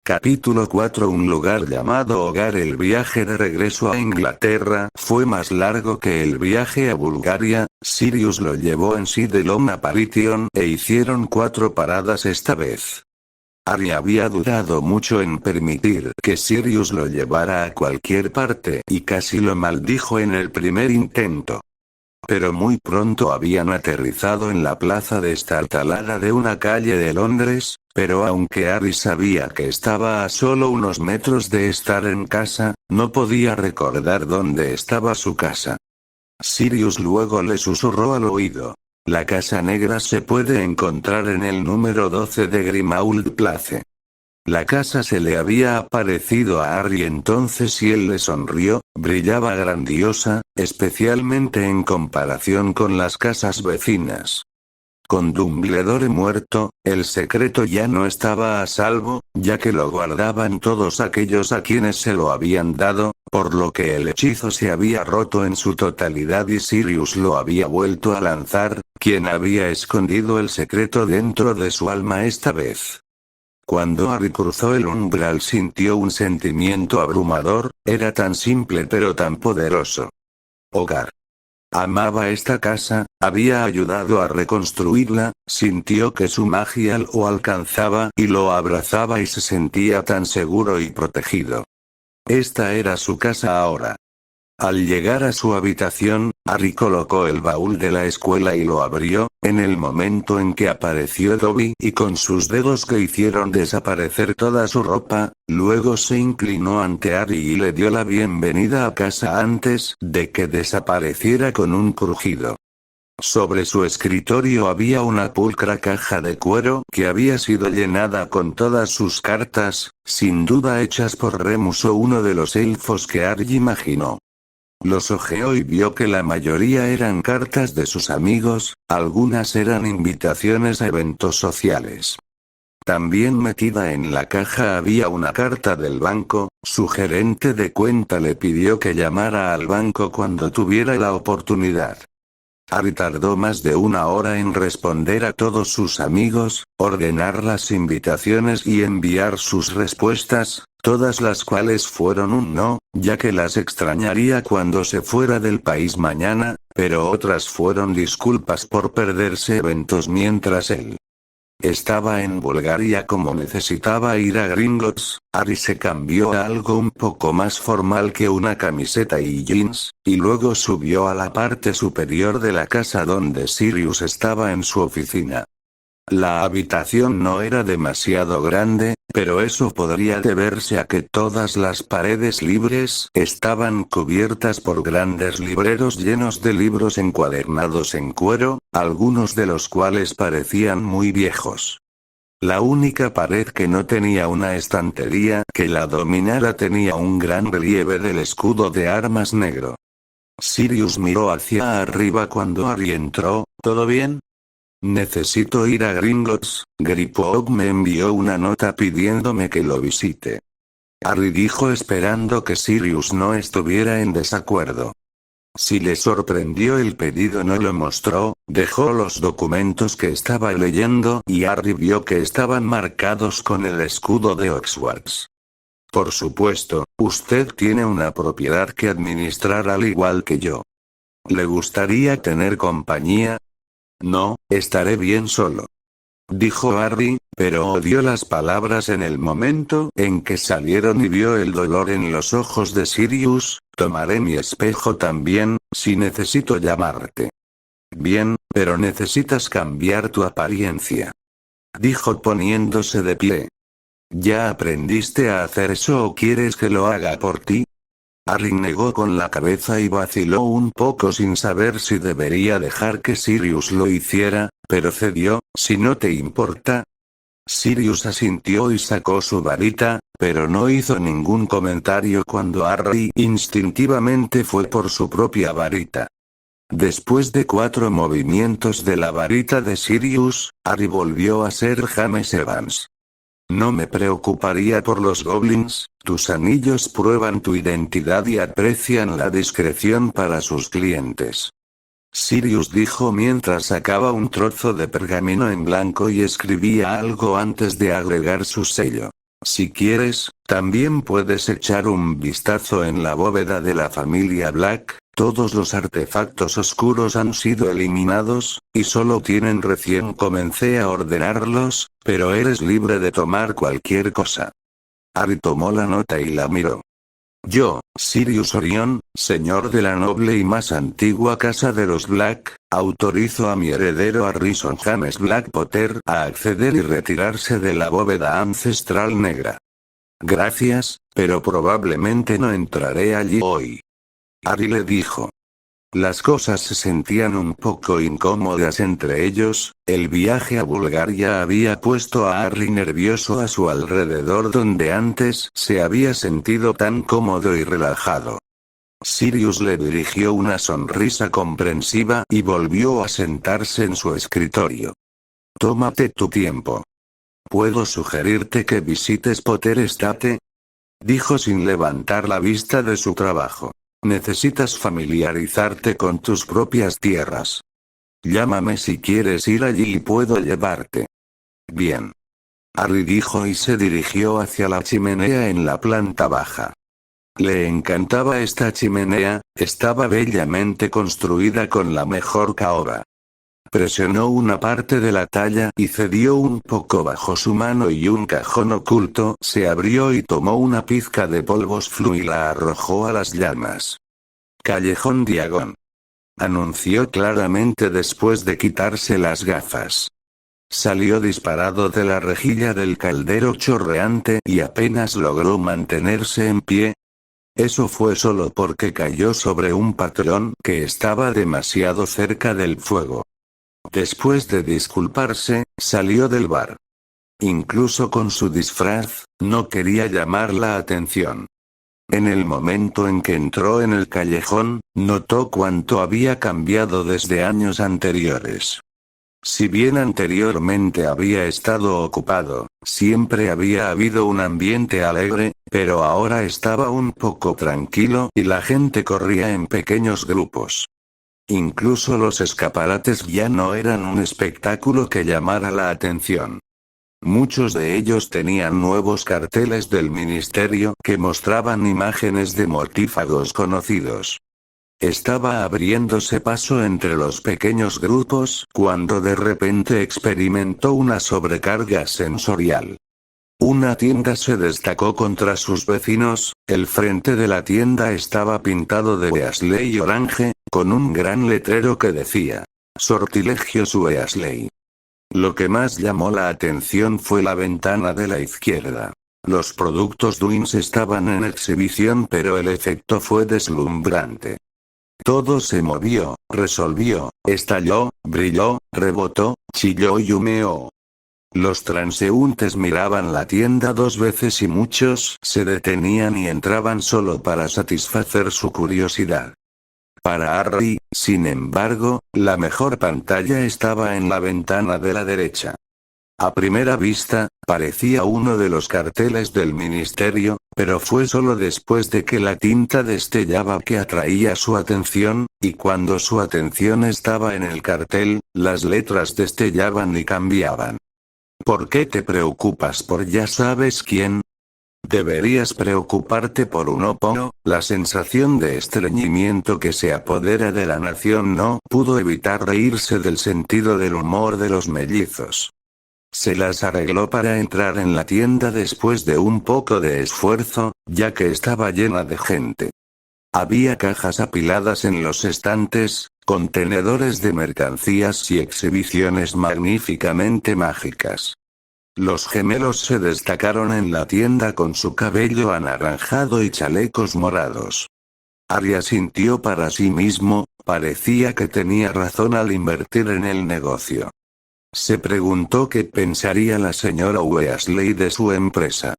Capítulo 4. Un lugar llamado Hogar. El viaje de regreso a Inglaterra fue más largo que el viaje a Bulgaria. Sirius lo llevó en sí de Long Apparition e hicieron 4 paradas esta vez. Harry había dudado mucho en permitir que Sirius lo llevara a cualquier parte y casi lo maldijo en el primer intento. Pero muy pronto habían aterrizado en la plaza destartalada de una calle de Londres, pero aunque Harry sabía que estaba a solo unos metros de estar en casa, no podía recordar dónde estaba su casa. Sirius luego le susurró al oído: la casa negra se puede encontrar en el número 12 de Grimmauld Place. La casa se le había aparecido a Harry entonces y él le sonrió. Brillaba grandiosa, especialmente en comparación con las casas vecinas. Con Dumbledore muerto, el secreto ya no estaba a salvo, ya que lo guardaban todos aquellos a quienes se lo habían dado, por lo que el hechizo se había roto en su totalidad y Sirius lo había vuelto a lanzar, quien había escondido el secreto dentro de su alma esta vez. Cuando Harry cruzó el umbral sintió un sentimiento abrumador, era tan simple pero tan poderoso. Hogar. Amaba esta casa, había ayudado a reconstruirla, sintió que su magia lo alcanzaba y lo abrazaba y se sentía tan seguro y protegido. Esta era su casa ahora. Al llegar a su habitación, Harry colocó el baúl de la escuela y lo abrió, en el momento en que apareció Dobby y con sus dedos que hicieron desaparecer toda su ropa, luego se inclinó ante Harry y le dio la bienvenida a casa antes de que desapareciera con un crujido. Sobre su escritorio había una pulcra caja de cuero que había sido llenada con todas sus cartas, sin duda hechas por Remus o uno de los elfos que Harry imaginó. Los hojeó y vio que la mayoría eran cartas de sus amigos, algunas eran invitaciones a eventos sociales. También metida en la caja había una carta del banco. Su gerente de cuenta le pidió que llamara al banco cuando tuviera la oportunidad. Harry tardó más de 1 hora en responder a todos sus amigos, ordenar las invitaciones y enviar sus respuestas, todas las cuales fueron un no, ya que las extrañaría cuando se fuera del país mañana, pero otras fueron disculpas por perderse eventos mientras él estaba en Bulgaria. Como necesitaba ir a Gringotts, Harry se cambió a algo un poco más formal que una camiseta y jeans, y luego subió a la parte superior de la casa donde Sirius estaba en su oficina. La habitación no era demasiado grande, pero eso podría deberse a que todas las paredes libres estaban cubiertas por grandes libreros llenos de libros encuadernados en cuero, algunos de los cuales parecían muy viejos. La única pared que no tenía una estantería que la dominara tenía un gran relieve del escudo de armas negro. Sirius miró hacia arriba cuando Harry entró. ¿Todo bien? Necesito ir a Gringotts. Griphook me envió una nota pidiéndome que lo visite. Harry dijo esperando que Sirius no estuviera en desacuerdo. Si le sorprendió el pedido no lo mostró, dejó los documentos que estaba leyendo y Harry vio que estaban marcados con el escudo de Hogwarts. Por supuesto, usted tiene una propiedad que administrar al igual que yo. ¿Le gustaría tener compañía? No, estaré bien solo. Dijo Harry, pero odió las palabras en el momento en que salieron y vio el dolor en los ojos de Sirius. Tomaré mi espejo también, si necesito llamarte. Bien, pero necesitas cambiar tu apariencia. Dijo poniéndose de pie. ¿Ya aprendiste a hacer eso o quieres que lo haga por ti? Harry negó con la cabeza y vaciló un poco sin saber si debería dejar que Sirius lo hiciera, pero cedió. Si no te importa. Sirius asintió y sacó su varita, pero no hizo ningún comentario cuando Harry instintivamente fue por su propia varita. Después de 4 movimientos de la varita de Sirius, Harry volvió a ser James Evans. No me preocuparía por los goblins, tus anillos prueban tu identidad y aprecian la discreción para sus clientes. Sirius dijo mientras sacaba un trozo de pergamino en blanco y escribía algo antes de agregar su sello. Si quieres, también puedes echar un vistazo en la bóveda de la familia Black. Todos los artefactos oscuros han sido eliminados, y solo tienen recién comencé a ordenarlos, pero eres libre de tomar cualquier cosa. Harry tomó la nota y la miró. Yo, Sirius Orión, señor de la noble y más antigua casa de los Black, autorizo a mi heredero Harrison James Black Potter a acceder y retirarse de la bóveda ancestral negra. Gracias, pero probablemente no entraré allí hoy. Harry le dijo. Las cosas se sentían un poco incómodas entre ellos. El viaje a Bulgaria había puesto a Harry nervioso a su alrededor donde antes se había sentido tan cómodo y relajado. Sirius le dirigió una sonrisa comprensiva y volvió a sentarse en su escritorio. Tómate tu tiempo. ¿Puedo sugerirte que visites Potter Estate? Dijo sin levantar la vista de su trabajo. Necesitas familiarizarte con tus propias tierras. Llámame si quieres ir allí y puedo llevarte. Bien. Harry dijo y se dirigió hacia la chimenea en la planta baja. Le encantaba esta chimenea, estaba bellamente construida con la mejor caoba. Presionó una parte de la talla y cedió un poco bajo su mano y un cajón oculto se abrió y tomó una pizca de polvos flu y la arrojó a las llamas. Callejón Diagon. Anunció claramente después de quitarse las gafas. Salió disparado de la rejilla del caldero chorreante y apenas logró mantenerse en pie. Eso fue solo porque cayó sobre un patrón que estaba demasiado cerca del fuego. Después de disculparse, salió del bar. Incluso con su disfraz, no quería llamar la atención. En el momento en que entró en el callejón, notó cuánto había cambiado desde años anteriores. Si bien anteriormente había estado ocupado, siempre había habido un ambiente alegre, pero ahora estaba un poco tranquilo y la gente corría en pequeños grupos. Incluso los escaparates ya no eran un espectáculo que llamara la atención. Muchos de ellos tenían nuevos carteles del ministerio que mostraban imágenes de mortífagos conocidos. Estaba abriéndose paso entre los pequeños grupos cuando de repente experimentó una sobrecarga sensorial. Una tienda se destacó contra sus vecinos, el frente de la tienda estaba pintado de Weasley orange, con un gran letrero que decía, Sortilegios Weasley. Lo que más llamó la atención fue la ventana de la izquierda. Los productos Dwins estaban en exhibición pero el efecto fue deslumbrante. Todo se movió, resolvió, estalló, brilló, rebotó, chilló y humeó. Los transeúntes miraban la tienda 2 veces y muchos se detenían y entraban solo para satisfacer su curiosidad. Para Harry, sin embargo, la mejor pantalla estaba en la ventana de la derecha. A primera vista, parecía uno de los carteles del ministerio, pero fue solo después de que la tinta destellaba que atraía su atención, y cuando su atención estaba en el cartel, las letras destellaban y cambiaban. ¿Por qué te preocupas por ya sabes quién? Deberías preocuparte por un opono. La sensación de estreñimiento que se apodera de la nación no pudo evitar reírse del sentido del humor de los mellizos. Se las arregló para entrar en la tienda después de un poco de esfuerzo, ya que estaba llena de gente. Había cajas apiladas en los estantes, contenedores de mercancías y exhibiciones magníficamente mágicas. Los gemelos se destacaron en la tienda con su cabello anaranjado y chalecos morados. Harry sintió para sí mismo, parecía que tenía razón al invertir en el negocio. Se preguntó qué pensaría la señora Weasley de su empresa.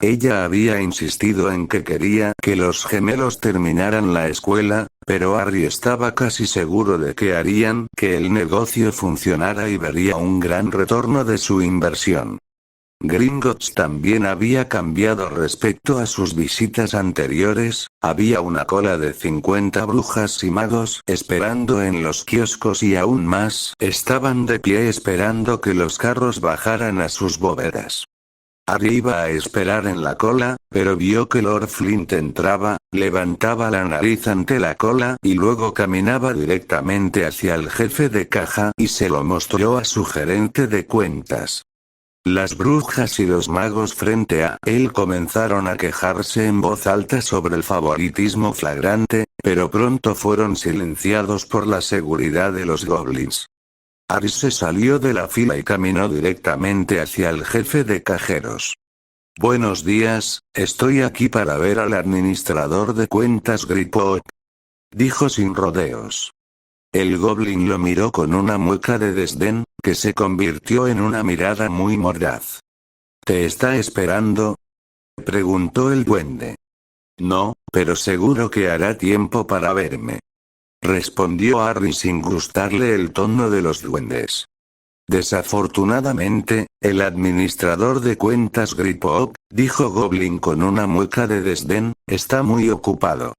Ella había insistido en que quería que los gemelos terminaran la escuela, pero Harry estaba casi seguro de que harían que el negocio funcionara y vería un gran retorno de su inversión. Gringotts también había cambiado respecto a sus visitas anteriores, había una cola de 50 brujas y magos esperando en los kioscos y aún más estaban de pie esperando que los carros bajaran a sus bóvedas. Harry iba a esperar en la cola, pero vio que Lord Flint entraba, levantaba la nariz ante la cola y luego caminaba directamente hacia el jefe de caja y se lo mostró a su gerente de cuentas. Las brujas y los magos frente a él comenzaron a quejarse en voz alta sobre el favoritismo flagrante, pero pronto fueron silenciados por la seguridad de los goblins. Harry se salió de la fila y caminó directamente hacia el jefe de cajeros. Buenos días, estoy aquí para ver al administrador de cuentas Griphook, dijo sin rodeos. El goblin lo miró con una mueca de desdén, que se convirtió en una mirada muy mordaz. ¿Te está esperando?, preguntó el duende. No, pero seguro que hará tiempo para verme, respondió Harry sin gustarle el tono de los duendes. Desafortunadamente, el administrador de cuentas Griphook, dijo Goblin con una mueca de desdén, está muy ocupado.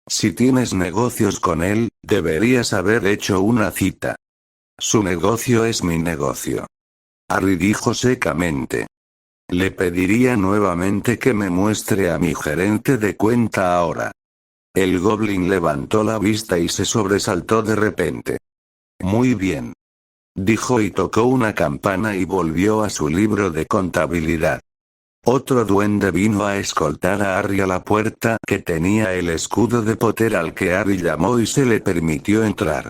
Si tienes negocios con él, deberías haber hecho una cita. Su negocio es mi negocio, Harry dijo secamente. Le pediría nuevamente que me muestre a mi gerente de cuenta ahora. El goblin levantó la vista y se sobresaltó de repente. Muy bien, dijo y tocó una campana y volvió a su libro de contabilidad. Otro duende vino a escoltar a Harry a la puerta que tenía el escudo de Potter al que Harry llamó y se le permitió entrar.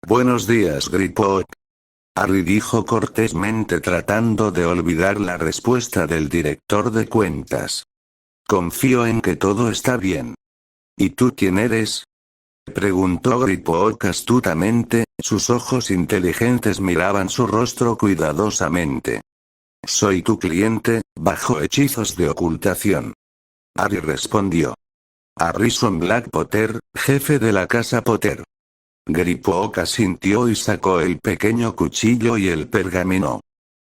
Buenos días Griphook, Harry dijo cortésmente tratando de olvidar la respuesta del director de cuentas. Confío en que todo está bien. ¿Y tú quién eres?, preguntó Griphook astutamente, sus ojos inteligentes miraban su rostro cuidadosamente. Soy tu cliente, bajo hechizos de ocultación, Harry respondió. Harrison Black Potter, jefe de la casa Potter. Griphook asintió y sacó el pequeño cuchillo y el pergamino.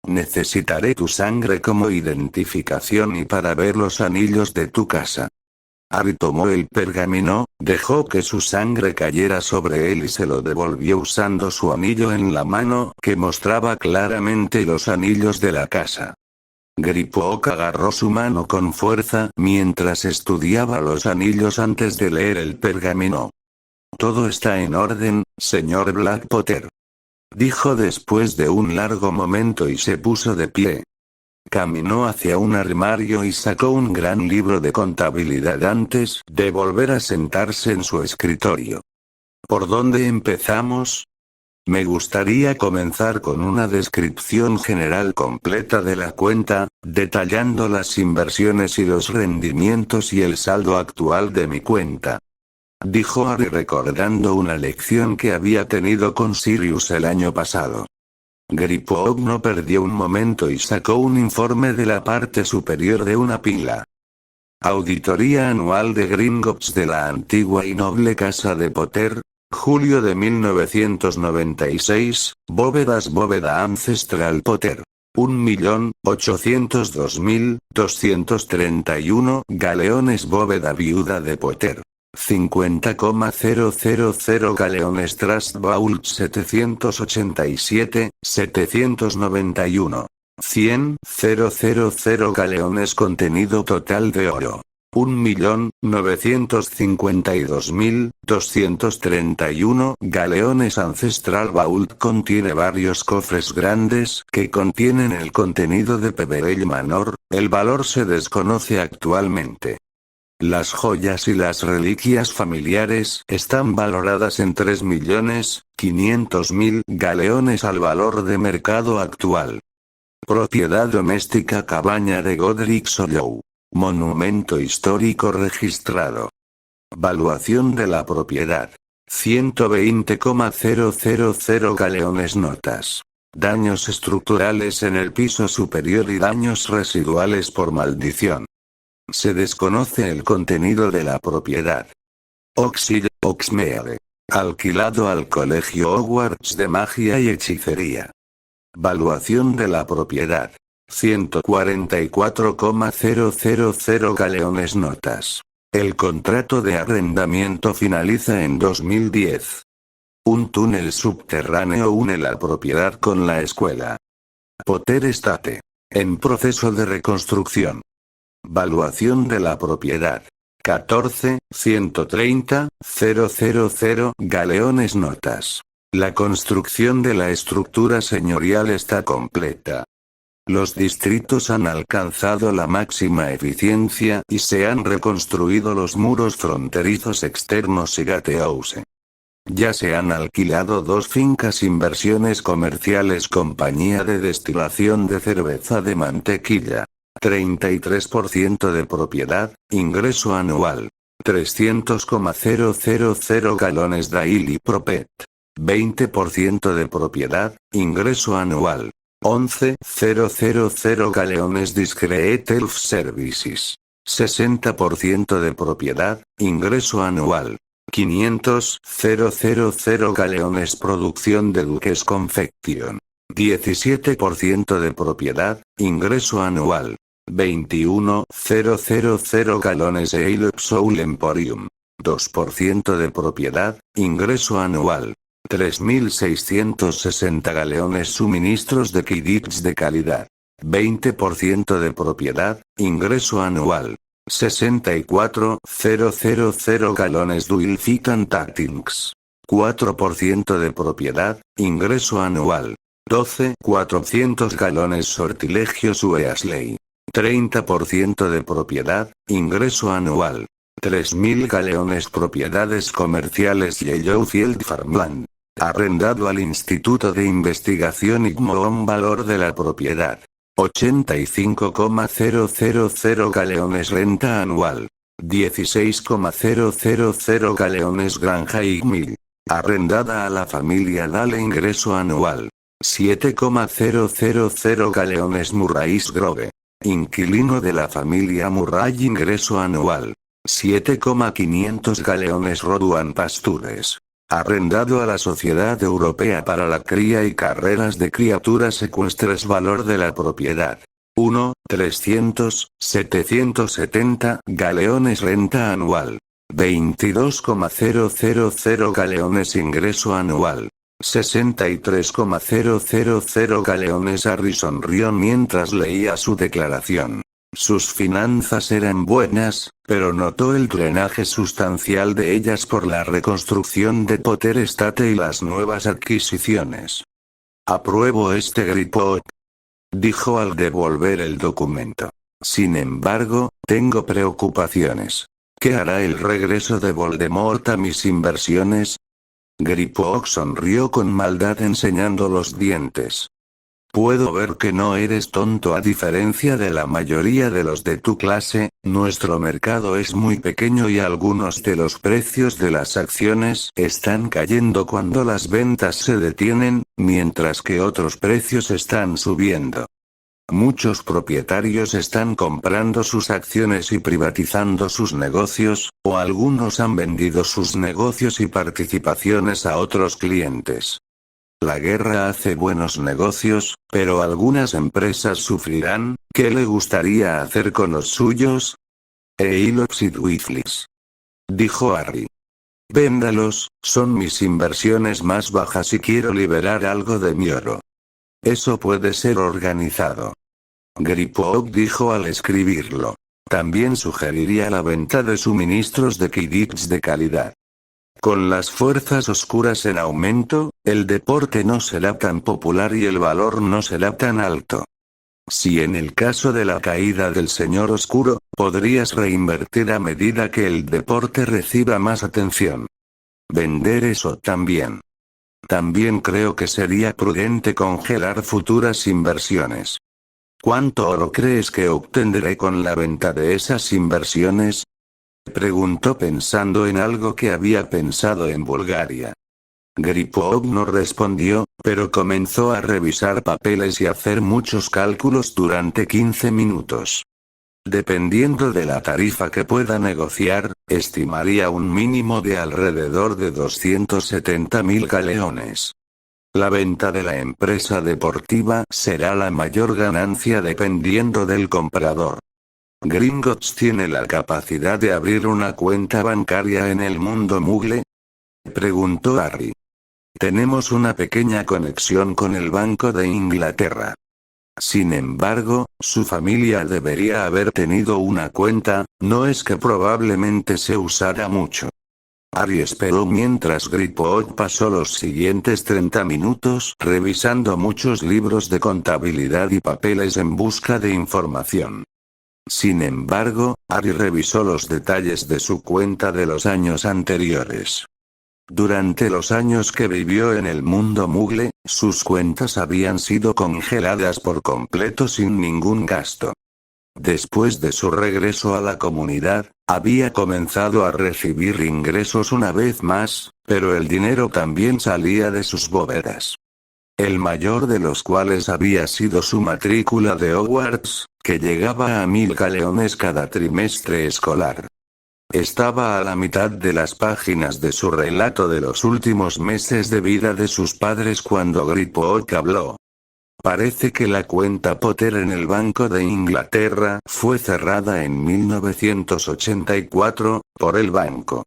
Necesitaré tu sangre como identificación y para ver los anillos de tu casa. Harry tomó el pergamino, dejó que su sangre cayera sobre él y se lo devolvió usando su anillo en la mano que mostraba claramente los anillos de la casa. Griphook agarró su mano con fuerza mientras estudiaba los anillos antes de leer el pergamino. Todo está en orden, señor Black Potter, dijo después de un largo momento y se puso de pie. Caminó hacia un armario y sacó un gran libro de contabilidad antes de volver a sentarse en su escritorio. ¿Por dónde empezamos? Me gustaría comenzar con una descripción general completa de la cuenta, detallando las inversiones y los rendimientos y el saldo actual de mi cuenta, dijo Harry recordando una lección que había tenido con Sirius el año pasado. Griphook no perdió un momento y sacó un informe de la parte superior de una pila. Auditoría anual de Gringotts de la antigua y noble casa de Potter, julio de 1996, bóveda ancestral Potter. 1.802.231 galeones bóveda viuda de Potter. 50,000 galeones Trust Vault 787, 791. 100,000 galeones contenido total de oro. 1.952.231 galeones Ancestral Vault contiene varios cofres grandes que contienen el contenido de Peverell Manor, el valor se desconoce actualmente. Las joyas y las reliquias familiares están valoradas en 3.500.000 galeones al valor de mercado actual. Propiedad doméstica Cabaña de Godric Hollow. Monumento histórico registrado. Valuación de la propiedad. 120,000 galeones notas. Daños estructurales en el piso superior y daños residuales por maldición. Se desconoce el contenido de la propiedad. Oxmeade. Alquilado al Colegio Hogwarts de Magia y Hechicería. Valuación de la propiedad. 144,000 galeones notas. El contrato de arrendamiento finaliza en 2010. Un túnel subterráneo une la propiedad con la escuela. Potter Estate. En proceso de reconstrucción. Valuación de la propiedad. 14, 130, 000 galeones. Notas. La construcción de la estructura señorial está completa. Los distritos han alcanzado la máxima eficiencia y se han reconstruido los muros fronterizos externos y gatehouse. Ya se han alquilado 2 fincas, inversiones comerciales, compañía de destilación de cerveza de mantequilla. 33% de propiedad, ingreso anual. 300,000 galones daily propet. 20% de propiedad, ingreso anual. 11,000 galeones discreet elf services. 60% de propiedad, ingreso anual. 500,000 galeones producción de Duques Confection. 17% de propiedad, ingreso anual. 21,000 galones Ale Soul Emporium. 2% de propiedad, ingreso anual. 3.660 galeones suministros de Quidditch de calidad. 20% de propiedad, ingreso anual. 64,000 galones Dual Fit and Tactics. 4% de propiedad, ingreso anual. 12,400 galones sortilegios Weasley. 30% de propiedad, ingreso anual. 3.000 galeones propiedades comerciales Yellowfield Farmland. Arrendado al Instituto de Investigación IGMO. Valor de la propiedad. 85,000 galeones renta anual. 16,000 galeones granja IGMIL. Arrendada a la familia Dale, ingreso anual. 7,000 galeones Murray's Grove. Inquilino de la familia Murray, ingreso anual. 7,500 galeones Roduan Pastures. Arrendado a la Sociedad Europea para la Cría y Carreras de Criaturas Ecuestres. Valor de la propiedad. 1,300,770 galeones renta anual. 22,000 galeones ingreso anual. 63,000 galeones. Harry sonrió mientras leía su declaración. Sus finanzas eran buenas, pero notó el drenaje sustancial de ellas por la reconstrucción de Potter Estate y las nuevas adquisiciones. Apruebo este report, dijo al devolver el documento. Sin embargo, tengo preocupaciones. ¿Qué hará el regreso de Voldemort a mis inversiones? Griphook sonrió con maldad enseñando los dientes. Puedo ver que no eres tonto. A diferencia de la mayoría de los de tu clase, nuestro mercado es muy pequeño y algunos de los precios de las acciones están cayendo cuando las ventas se detienen, mientras que otros precios están subiendo. Muchos propietarios están comprando sus acciones y privatizando sus negocios, o algunos han vendido sus negocios y participaciones a otros clientes. La guerra hace buenos negocios, pero algunas empresas sufrirán. ¿Qué le gustaría hacer con los suyos? Eilops y Dwiflis, dijo Harry. Véndalos, son mis inversiones más bajas y quiero liberar algo de mi oro. Eso puede ser organizado. Griphook dijo al escribirlo. También sugeriría la venta de suministros de Quidditch de calidad. Con las fuerzas oscuras en aumento, el deporte no será tan popular y el valor no será tan alto. Si en el caso de la caída del Señor Oscuro, podrías reinvertir a medida que el deporte reciba más atención. Vender eso también. También creo que sería prudente congelar futuras inversiones. ¿Cuánto oro crees que obtendré con la venta de esas inversiones? Preguntó pensando en algo que había pensado en Bulgaria. Griphook no respondió, pero comenzó a revisar papeles y hacer muchos cálculos durante 15 minutos. Dependiendo de la tarifa que pueda negociar, estimaría un mínimo de alrededor de 270.000 galeones. La venta de la empresa deportiva será la mayor ganancia dependiendo del comprador. ¿Gringotts tiene la capacidad de abrir una cuenta bancaria en el mundo Muggle? Preguntó Harry. Tenemos una pequeña conexión con el Banco de Inglaterra. Sin embargo, su familia debería haber tenido una cuenta, no es que probablemente se usara mucho. Harry esperó mientras Griphook pasó los siguientes 30 minutos revisando muchos libros de contabilidad y papeles en busca de información. Sin embargo, Harry revisó los detalles de su cuenta de los años anteriores. Durante los años que vivió en el mundo Muggle, sus cuentas habían sido congeladas por completo sin ningún gasto. Después de su regreso a la comunidad, había comenzado a recibir ingresos una vez más, pero el dinero también salía de sus bóvedas. El mayor de los cuales había sido su matrícula de Hogwarts, que llegaba a 1000 galeones cada trimestre escolar. Estaba a la mitad de las páginas de su relato de los últimos meses de vida de sus padres cuando Griphook habló. Parece que la cuenta Potter en el Banco de Inglaterra fue cerrada en 1984, por el banco.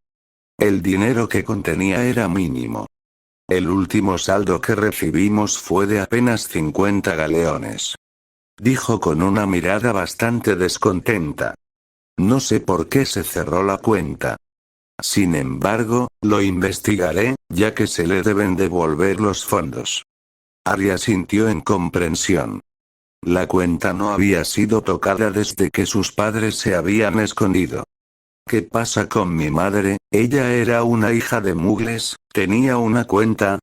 El dinero que contenía era mínimo. El último saldo que recibimos fue de apenas 50 galeones. Dijo con una mirada bastante descontenta. No sé por qué se cerró la cuenta. Sin embargo, lo investigaré, ya que se le deben devolver los fondos. Harry asintió en comprensión. La cuenta no había sido tocada desde que sus padres se habían escondido. ¿Qué pasa con mi madre? Ella era una hija de muggles, tenía una cuenta.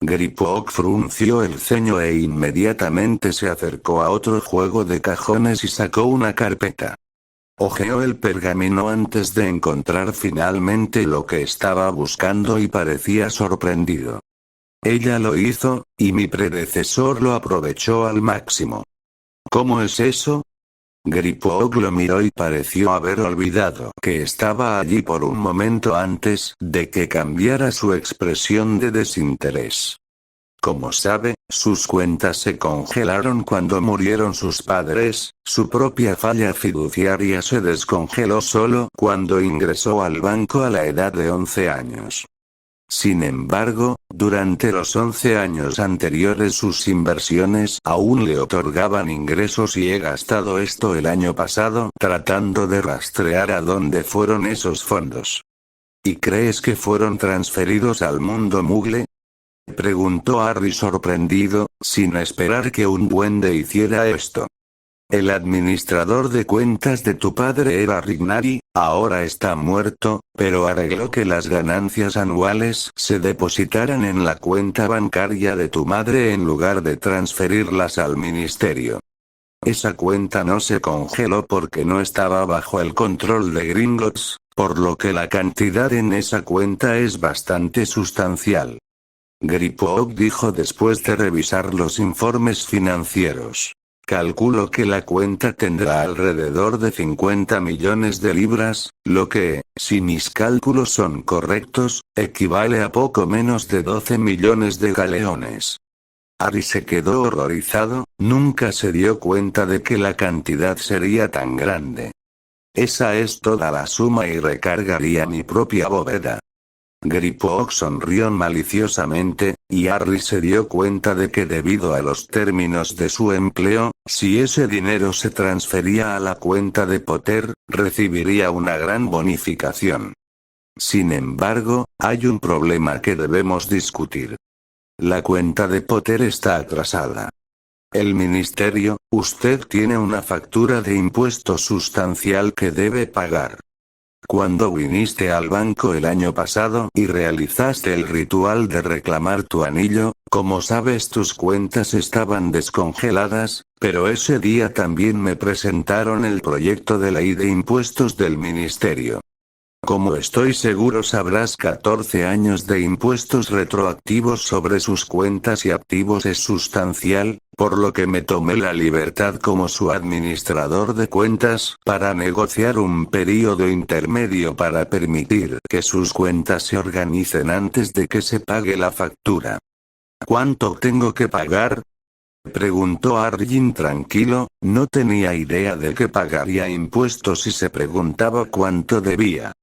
Griphook frunció el ceño e inmediatamente se acercó a otro juego de cajones y sacó una carpeta. Hojeó el pergamino antes de encontrar finalmente lo que estaba buscando y parecía sorprendido. Ella lo hizo, y mi predecesor lo aprovechó al máximo. ¿Cómo es eso? Griphook lo miró y pareció haber olvidado que estaba allí por un momento antes de que cambiara su expresión de desinterés. Como sabe, sus cuentas se congelaron cuando murieron sus padres, su propia falla fiduciaria se descongeló solo cuando ingresó al banco a la edad de 11 años. Sin embargo, durante los 11 años anteriores sus inversiones aún le otorgaban ingresos y he gastado esto el año pasado tratando de rastrear a dónde fueron esos fondos. ¿Y crees que fueron transferidos al mundo Muggle? Preguntó Harry sorprendido, sin esperar que un duende hiciera esto. El administrador de cuentas de tu padre era Rignari, ahora está muerto, pero arregló que las ganancias anuales se depositaran en la cuenta bancaria de tu madre en lugar de transferirlas al ministerio. Esa cuenta no se congeló porque no estaba bajo el control de Gringotts, por lo que la cantidad en esa cuenta es bastante sustancial. Griphook dijo después de revisar los informes financieros. Calculo que la cuenta tendrá alrededor de 50 millones de libras, lo que, si mis cálculos son correctos, equivale a poco menos de 12 millones de galeones. Harry se quedó horrorizado, nunca se dio cuenta de que la cantidad sería tan grande. Esa es toda la suma y recargaría mi propia bóveda. Griphook sonrió maliciosamente, y Harry se dio cuenta de que debido a los términos de su empleo, si ese dinero se transfería a la cuenta de Potter, recibiría una gran bonificación. Sin embargo, hay un problema que debemos discutir. La cuenta de Potter está atrasada. El ministerio, usted tiene una factura de impuesto sustancial que debe pagar. Cuando viniste al banco el año pasado y realizaste el ritual de reclamar tu anillo, como sabes tus cuentas estaban descongeladas, pero ese día también me presentaron el proyecto de ley de impuestos del ministerio. Como estoy seguro sabrás 14 años de impuestos retroactivos sobre sus cuentas y activos es sustancial, por lo que me tomé la libertad como su administrador de cuentas para negociar un período intermedio para permitir que sus cuentas se organicen antes de que se pague la factura. ¿Cuánto tengo que pagar? Preguntó Harry intranquilo, no tenía idea de que pagaría impuestos y se preguntaba cuánto debía.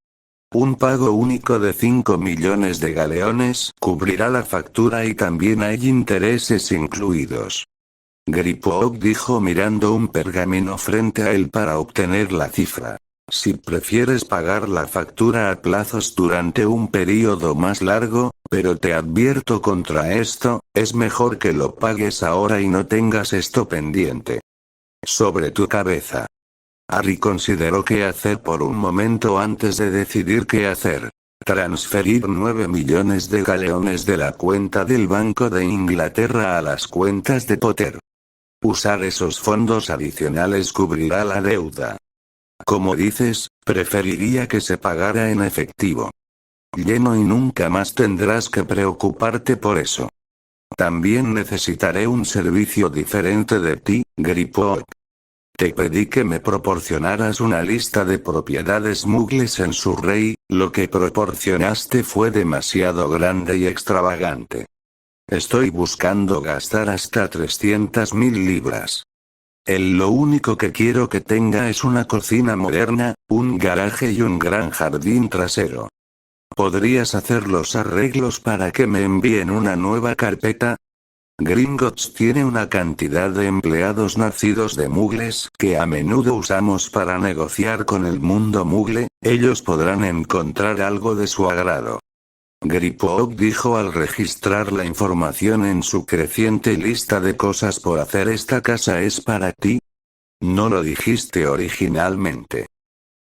Un pago único de 5 millones de galeones cubrirá la factura y también hay intereses incluidos. Griphook dijo mirando un pergamino frente a él para obtener la cifra. Si prefieres pagar la factura a plazos durante un periodo más largo, pero te advierto contra esto, es mejor que lo pagues ahora y no tengas esto pendiente sobre tu cabeza. Harry consideró qué hacer por un momento antes de decidir qué hacer. Transferir 9 millones de galeones de la cuenta del Banco de Inglaterra a las cuentas de Potter. Usar esos fondos adicionales cubrirá la deuda. Como dices, preferiría que se pagara en efectivo. Lleno y nunca más tendrás que preocuparte por eso. También necesitaré un servicio diferente de ti, Griphook. Te pedí que me proporcionaras una lista de propiedades muggles en Surrey, lo que proporcionaste fue demasiado grande y extravagante. Estoy buscando gastar hasta 300.000 libras. Lo único que quiero que tenga es una cocina moderna, un garaje y un gran jardín trasero. ¿Podrías hacer los arreglos para que me envíen una nueva carpeta? Gringotts tiene una cantidad de empleados nacidos de muggles que a menudo usamos para negociar con el mundo muggle, ellos podrán encontrar algo de su agrado. Griphook dijo al registrar la información en su creciente lista de cosas por hacer. ¿Esta casa es para ti? No lo dijiste originalmente.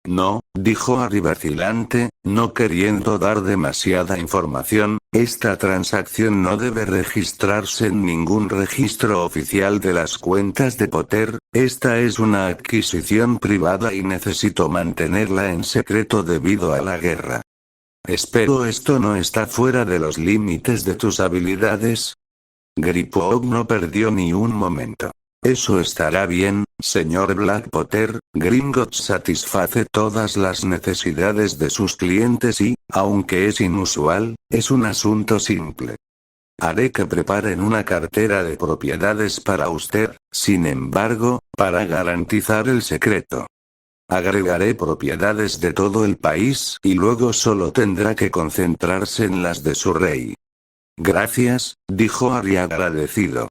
No, dijo Harry vacilante, no queriendo dar demasiada información, esta transacción no debe registrarse en ningún registro oficial de las cuentas de Potter, esta es una adquisición privada y necesito mantenerla en secreto debido a la guerra. Espero esto no está fuera de los límites de tus habilidades. Griphook no perdió ni un momento. Eso estará bien, señor Black Potter. Gringotts satisface todas las necesidades de sus clientes y, aunque es inusual, es un asunto simple. Haré que preparen una cartera de propiedades para usted, sin embargo, para garantizar el secreto. Agregaré propiedades de todo el país y luego solo tendrá que concentrarse en las de Surrey. Gracias, dijo Harry agradecido.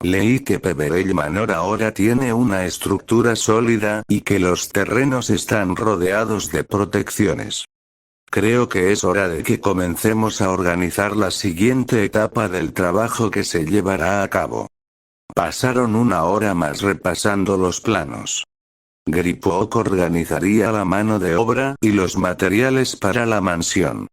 Leí que Peverell Manor ahora tiene una estructura sólida y que los terrenos están rodeados de protecciones. Creo que es hora de que comencemos a organizar la siguiente etapa del trabajo que se llevará a cabo. Pasaron una hora más repasando los planos. Griphook organizaría la mano de obra y los materiales para la mansión.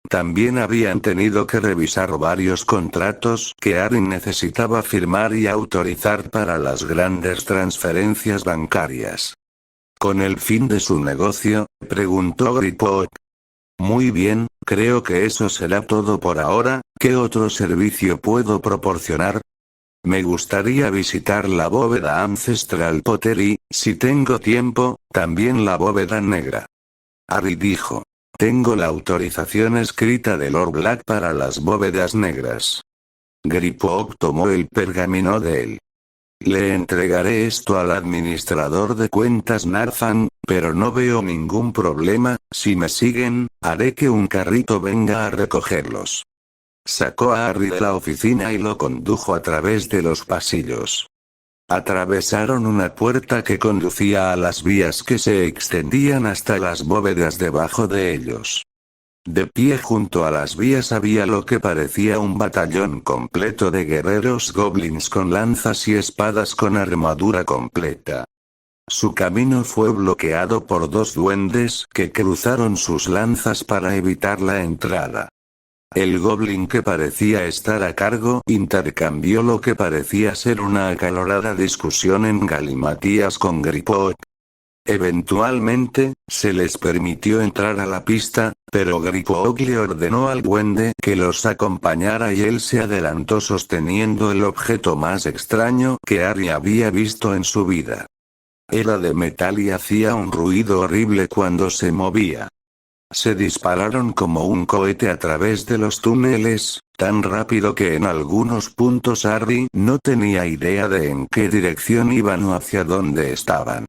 También habían tenido que revisar varios contratos que Harry necesitaba firmar y autorizar para las grandes transferencias bancarias. ¿Con el fin de su negocio?, preguntó Griphook. Muy bien, creo que eso será todo por ahora. ¿Qué otro servicio puedo proporcionar? Me gustaría visitar la bóveda ancestral Potter y, si tengo tiempo, también la bóveda negra. Harry dijo. Tengo la autorización escrita de Lord Black para las bóvedas negras. Griphook tomó el pergamino de él. Le entregaré esto al administrador de cuentas Nathan, pero no veo ningún problema. Si me siguen, haré que un carrito venga a recogerlos. Sacó a Harry de la oficina y lo condujo a través de los pasillos. Atravesaron una puerta que conducía a las vías que se extendían hasta las bóvedas debajo de ellos. De pie junto a las vías había lo que parecía un batallón completo de guerreros goblins con lanzas y espadas con armadura completa. Su camino fue bloqueado por dos duendes que cruzaron sus lanzas para evitar la entrada. El goblin que parecía estar a cargo intercambió lo que parecía ser una acalorada discusión en galimatías con Griphook. Eventualmente, se les permitió entrar a la pista, pero Griphook le ordenó al duende que los acompañara y él se adelantó sosteniendo el objeto más extraño que Harry había visto en su vida. Era de metal y hacía un ruido horrible cuando se movía. Se dispararon como un cohete a través de los túneles, tan rápido que en algunos puntos Harry no tenía idea de en qué dirección iban o hacia dónde estaban.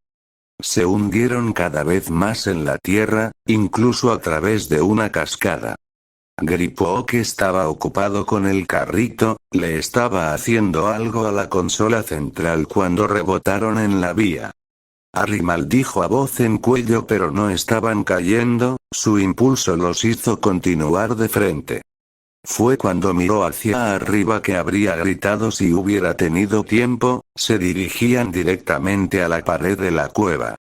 Se hundieron cada vez más en la tierra, incluso a través de una cascada. Griphook estaba ocupado con el carrito, le estaba haciendo algo a la consola central cuando rebotaron en la vía. Harry maldijo a voz en cuello, pero no estaban cayendo, su impulso los hizo continuar de frente. Fue cuando miró hacia arriba que habría gritado si hubiera tenido tiempo, se dirigían directamente a la pared de la cueva.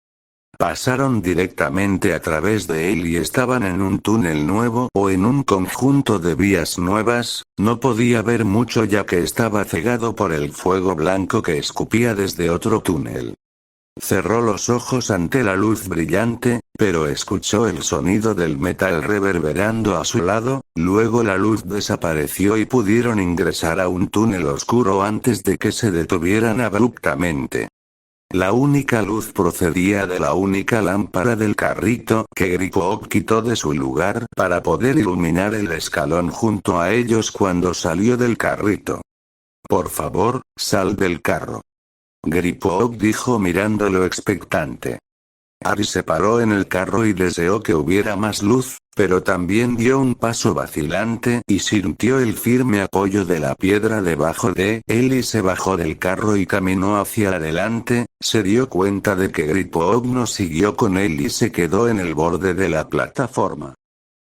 Pasaron directamente a través de él y estaban en un túnel nuevo o en un conjunto de vías nuevas, no podía ver mucho ya que estaba cegado por el fuego blanco que escupía desde otro túnel. Cerró los ojos ante la luz brillante, pero escuchó el sonido del metal reverberando a su lado, luego la luz desapareció y pudieron ingresar a un túnel oscuro antes de que se detuvieran abruptamente. La única luz procedía de la única lámpara del carrito que Griphook quitó de su lugar para poder iluminar el escalón junto a ellos cuando salió del carrito. «Por favor, sal del carro», Griphook dijo mirándolo expectante. Harry se paró en el carro y deseó que hubiera más luz, pero también dio un paso vacilante y sintió el firme apoyo de la piedra debajo de él y se bajó del carro y caminó hacia adelante, se dio cuenta de que Griphook no siguió con él y se quedó en el borde de la plataforma.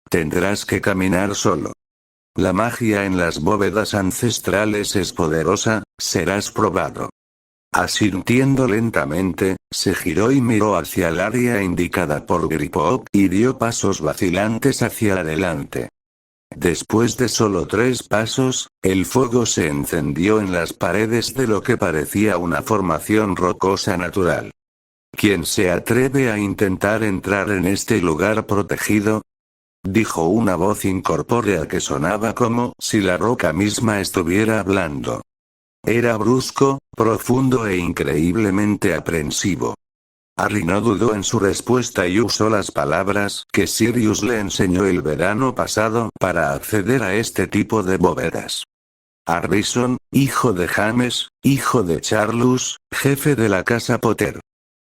«Tendrás que caminar solo. La magia en las bóvedas ancestrales es poderosa, serás probado». Asintiendo lentamente, se giró y miró hacia el área indicada por Griphook y dio pasos vacilantes hacia adelante. Después de solo 3 pasos, el fuego se encendió en las paredes de lo que parecía una formación rocosa natural. «¿Quién se atreve a intentar entrar en este lugar protegido?», dijo una voz incorpórea que sonaba como si la roca misma estuviera hablando. Era brusco, profundo e increíblemente aprensivo. Harry no dudó en su respuesta y usó las palabras que Sirius le enseñó el verano pasado para acceder a este tipo de bóvedas. «Harrison, hijo de James, hijo de Charles, jefe de la casa Potter».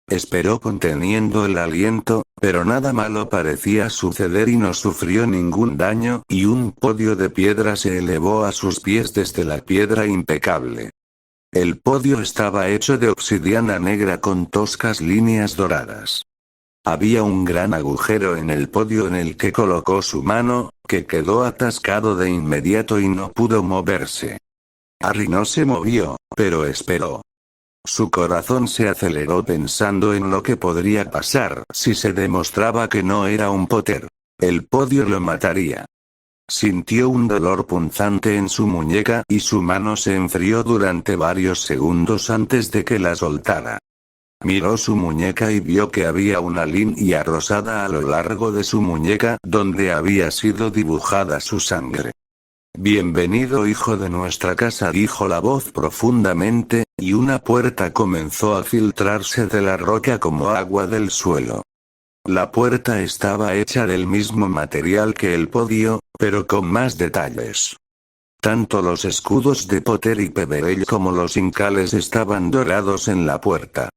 Esperó conteniendo el aliento, pero nada malo parecía suceder y no sufrió ningún daño, y un podio de piedra se elevó a sus pies desde la piedra impecable. El podio estaba hecho de obsidiana negra con toscas líneas doradas. Había un gran agujero en el podio en el que colocó su mano, que quedó atascado de inmediato y no pudo moverse. Harry no se movió, pero esperó. Su corazón se aceleró pensando en lo que podría pasar si se demostraba que no era un Potter. El podio lo mataría. Sintió un dolor punzante en su muñeca y su mano se enfrió durante varios segundos antes de que la soltara. Miró su muñeca y vio que había una línea rosada a lo largo de su muñeca donde había sido dibujada su sangre. «Bienvenido, hijo de nuestra casa», dijo la voz profundamente, y una puerta comenzó a filtrarse de la roca como agua del suelo. La puerta estaba hecha del mismo material que el podio, pero con más detalles. Tanto los escudos de Potter y Peverell como los incales estaban dorados en la puerta.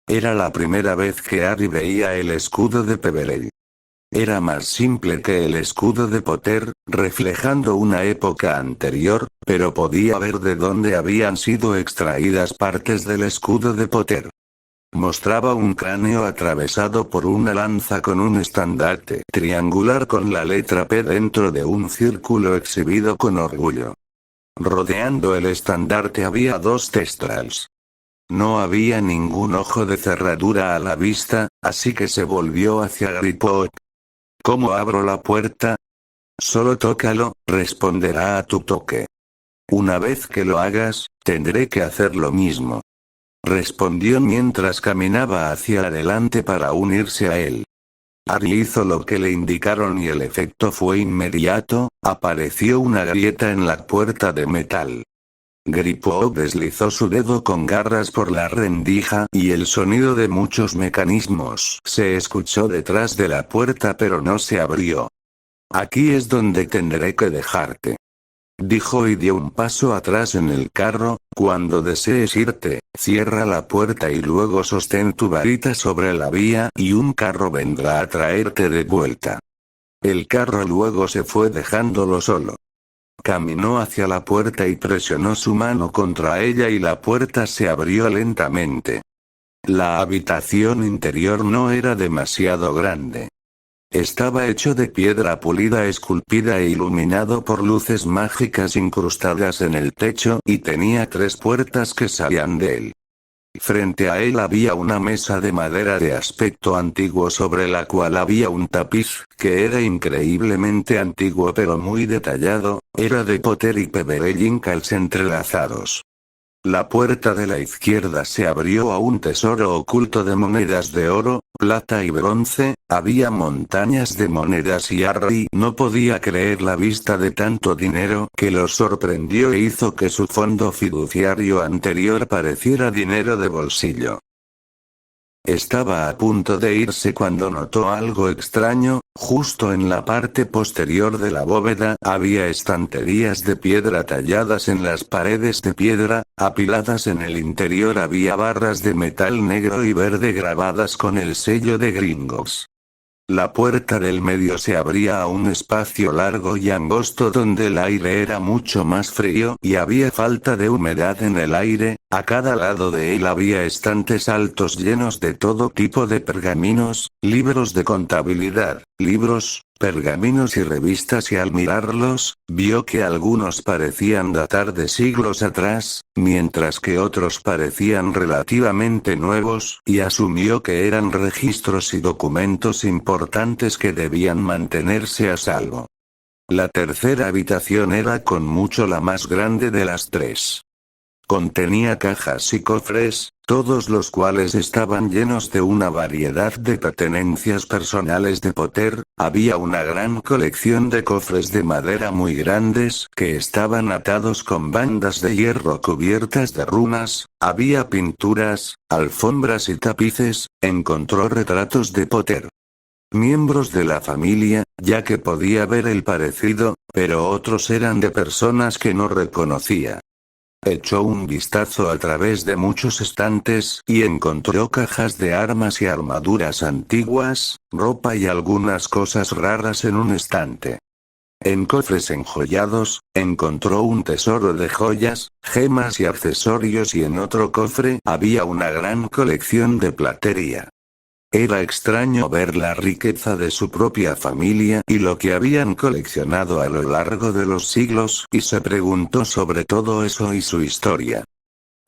Era la primera vez que Harry veía el escudo de Peverell. Era más simple que el escudo de Potter, reflejando una época anterior, pero podía ver de dónde habían sido extraídas partes del escudo de Potter. Mostraba un cráneo atravesado por una lanza con un estandarte triangular con la letra P dentro de un círculo exhibido con orgullo. Rodeando el estandarte había 2 testrals. No había ningún ojo de cerradura a la vista, así que se volvió hacia Griphook. «¿Cómo abro la puerta?» «Solo tócalo, responderá a tu toque. Una vez que lo hagas, tendré que hacer lo mismo», respondió mientras caminaba hacia adelante para unirse a él. Harry hizo lo que le indicaron y el efecto fue inmediato, apareció una grieta en la puerta de metal. Griphook deslizó su dedo con garras por la rendija y el sonido de muchos mecanismos se escuchó detrás de la puerta pero no se abrió. «Aquí es donde tendré que dejarte», dijo y dio un paso atrás en el carro. «Cuando desees irte, cierra la puerta y luego sostén tu varita sobre la vía y un carro vendrá a traerte de vuelta». El carro luego se fue dejándolo solo. Caminó hacia la puerta y presionó su mano contra ella y la puerta se abrió lentamente. La habitación interior no era demasiado grande. Estaba hecho de piedra pulida esculpida e iluminado por luces mágicas incrustadas en el techo y tenía 3 puertas que salían de él. Frente a él había una mesa de madera de aspecto antiguo sobre la cual había un tapiz, que era increíblemente antiguo pero muy detallado, era de Potter y Peverell Incals entrelazados. La puerta de la izquierda se abrió a un tesoro oculto de monedas de oro, plata y bronce, había montañas de monedas y Harry no podía creer la vista de tanto dinero que lo sorprendió e hizo que su fondo fiduciario anterior pareciera dinero de bolsillo. Estaba a punto de irse cuando notó algo extraño, justo en la parte posterior de la bóveda había estanterías de piedra talladas en las paredes de piedra, apiladas en el interior había barras de metal negro y verde grabadas con el sello de Gringotts. La puerta del medio se abría a un espacio largo y angosto donde el aire era mucho más frío y había falta de humedad en el aire, a cada lado de él había estantes altos llenos de todo tipo de pergaminos, libros de contabilidad, libros, pergaminos y revistas y al mirarlos, vio que algunos parecían datar de siglos atrás, mientras que otros parecían relativamente nuevos, y asumió que eran registros y documentos importantes que debían mantenerse a salvo. La tercera habitación era con mucho la más grande de las 3. Contenía cajas y cofres, todos los cuales estaban llenos de una variedad de pertenencias personales de Potter, había una gran colección de cofres de madera muy grandes que estaban atados con bandas de hierro cubiertas de runas, había pinturas, alfombras y tapices, encontró retratos de Potter. Miembros de la familia, ya que podía ver el parecido, pero otros eran de personas que no reconocía. Echó un vistazo a través de muchos estantes y encontró cajas de armas y armaduras antiguas, ropa y algunas cosas raras en un estante. En cofres enjollados, encontró un tesoro de joyas, gemas y accesorios y en otro cofre había una gran colección de platería. Era extraño ver la riqueza de su propia familia y lo que habían coleccionado a lo largo de los siglos, y se preguntó sobre todo eso y su historia.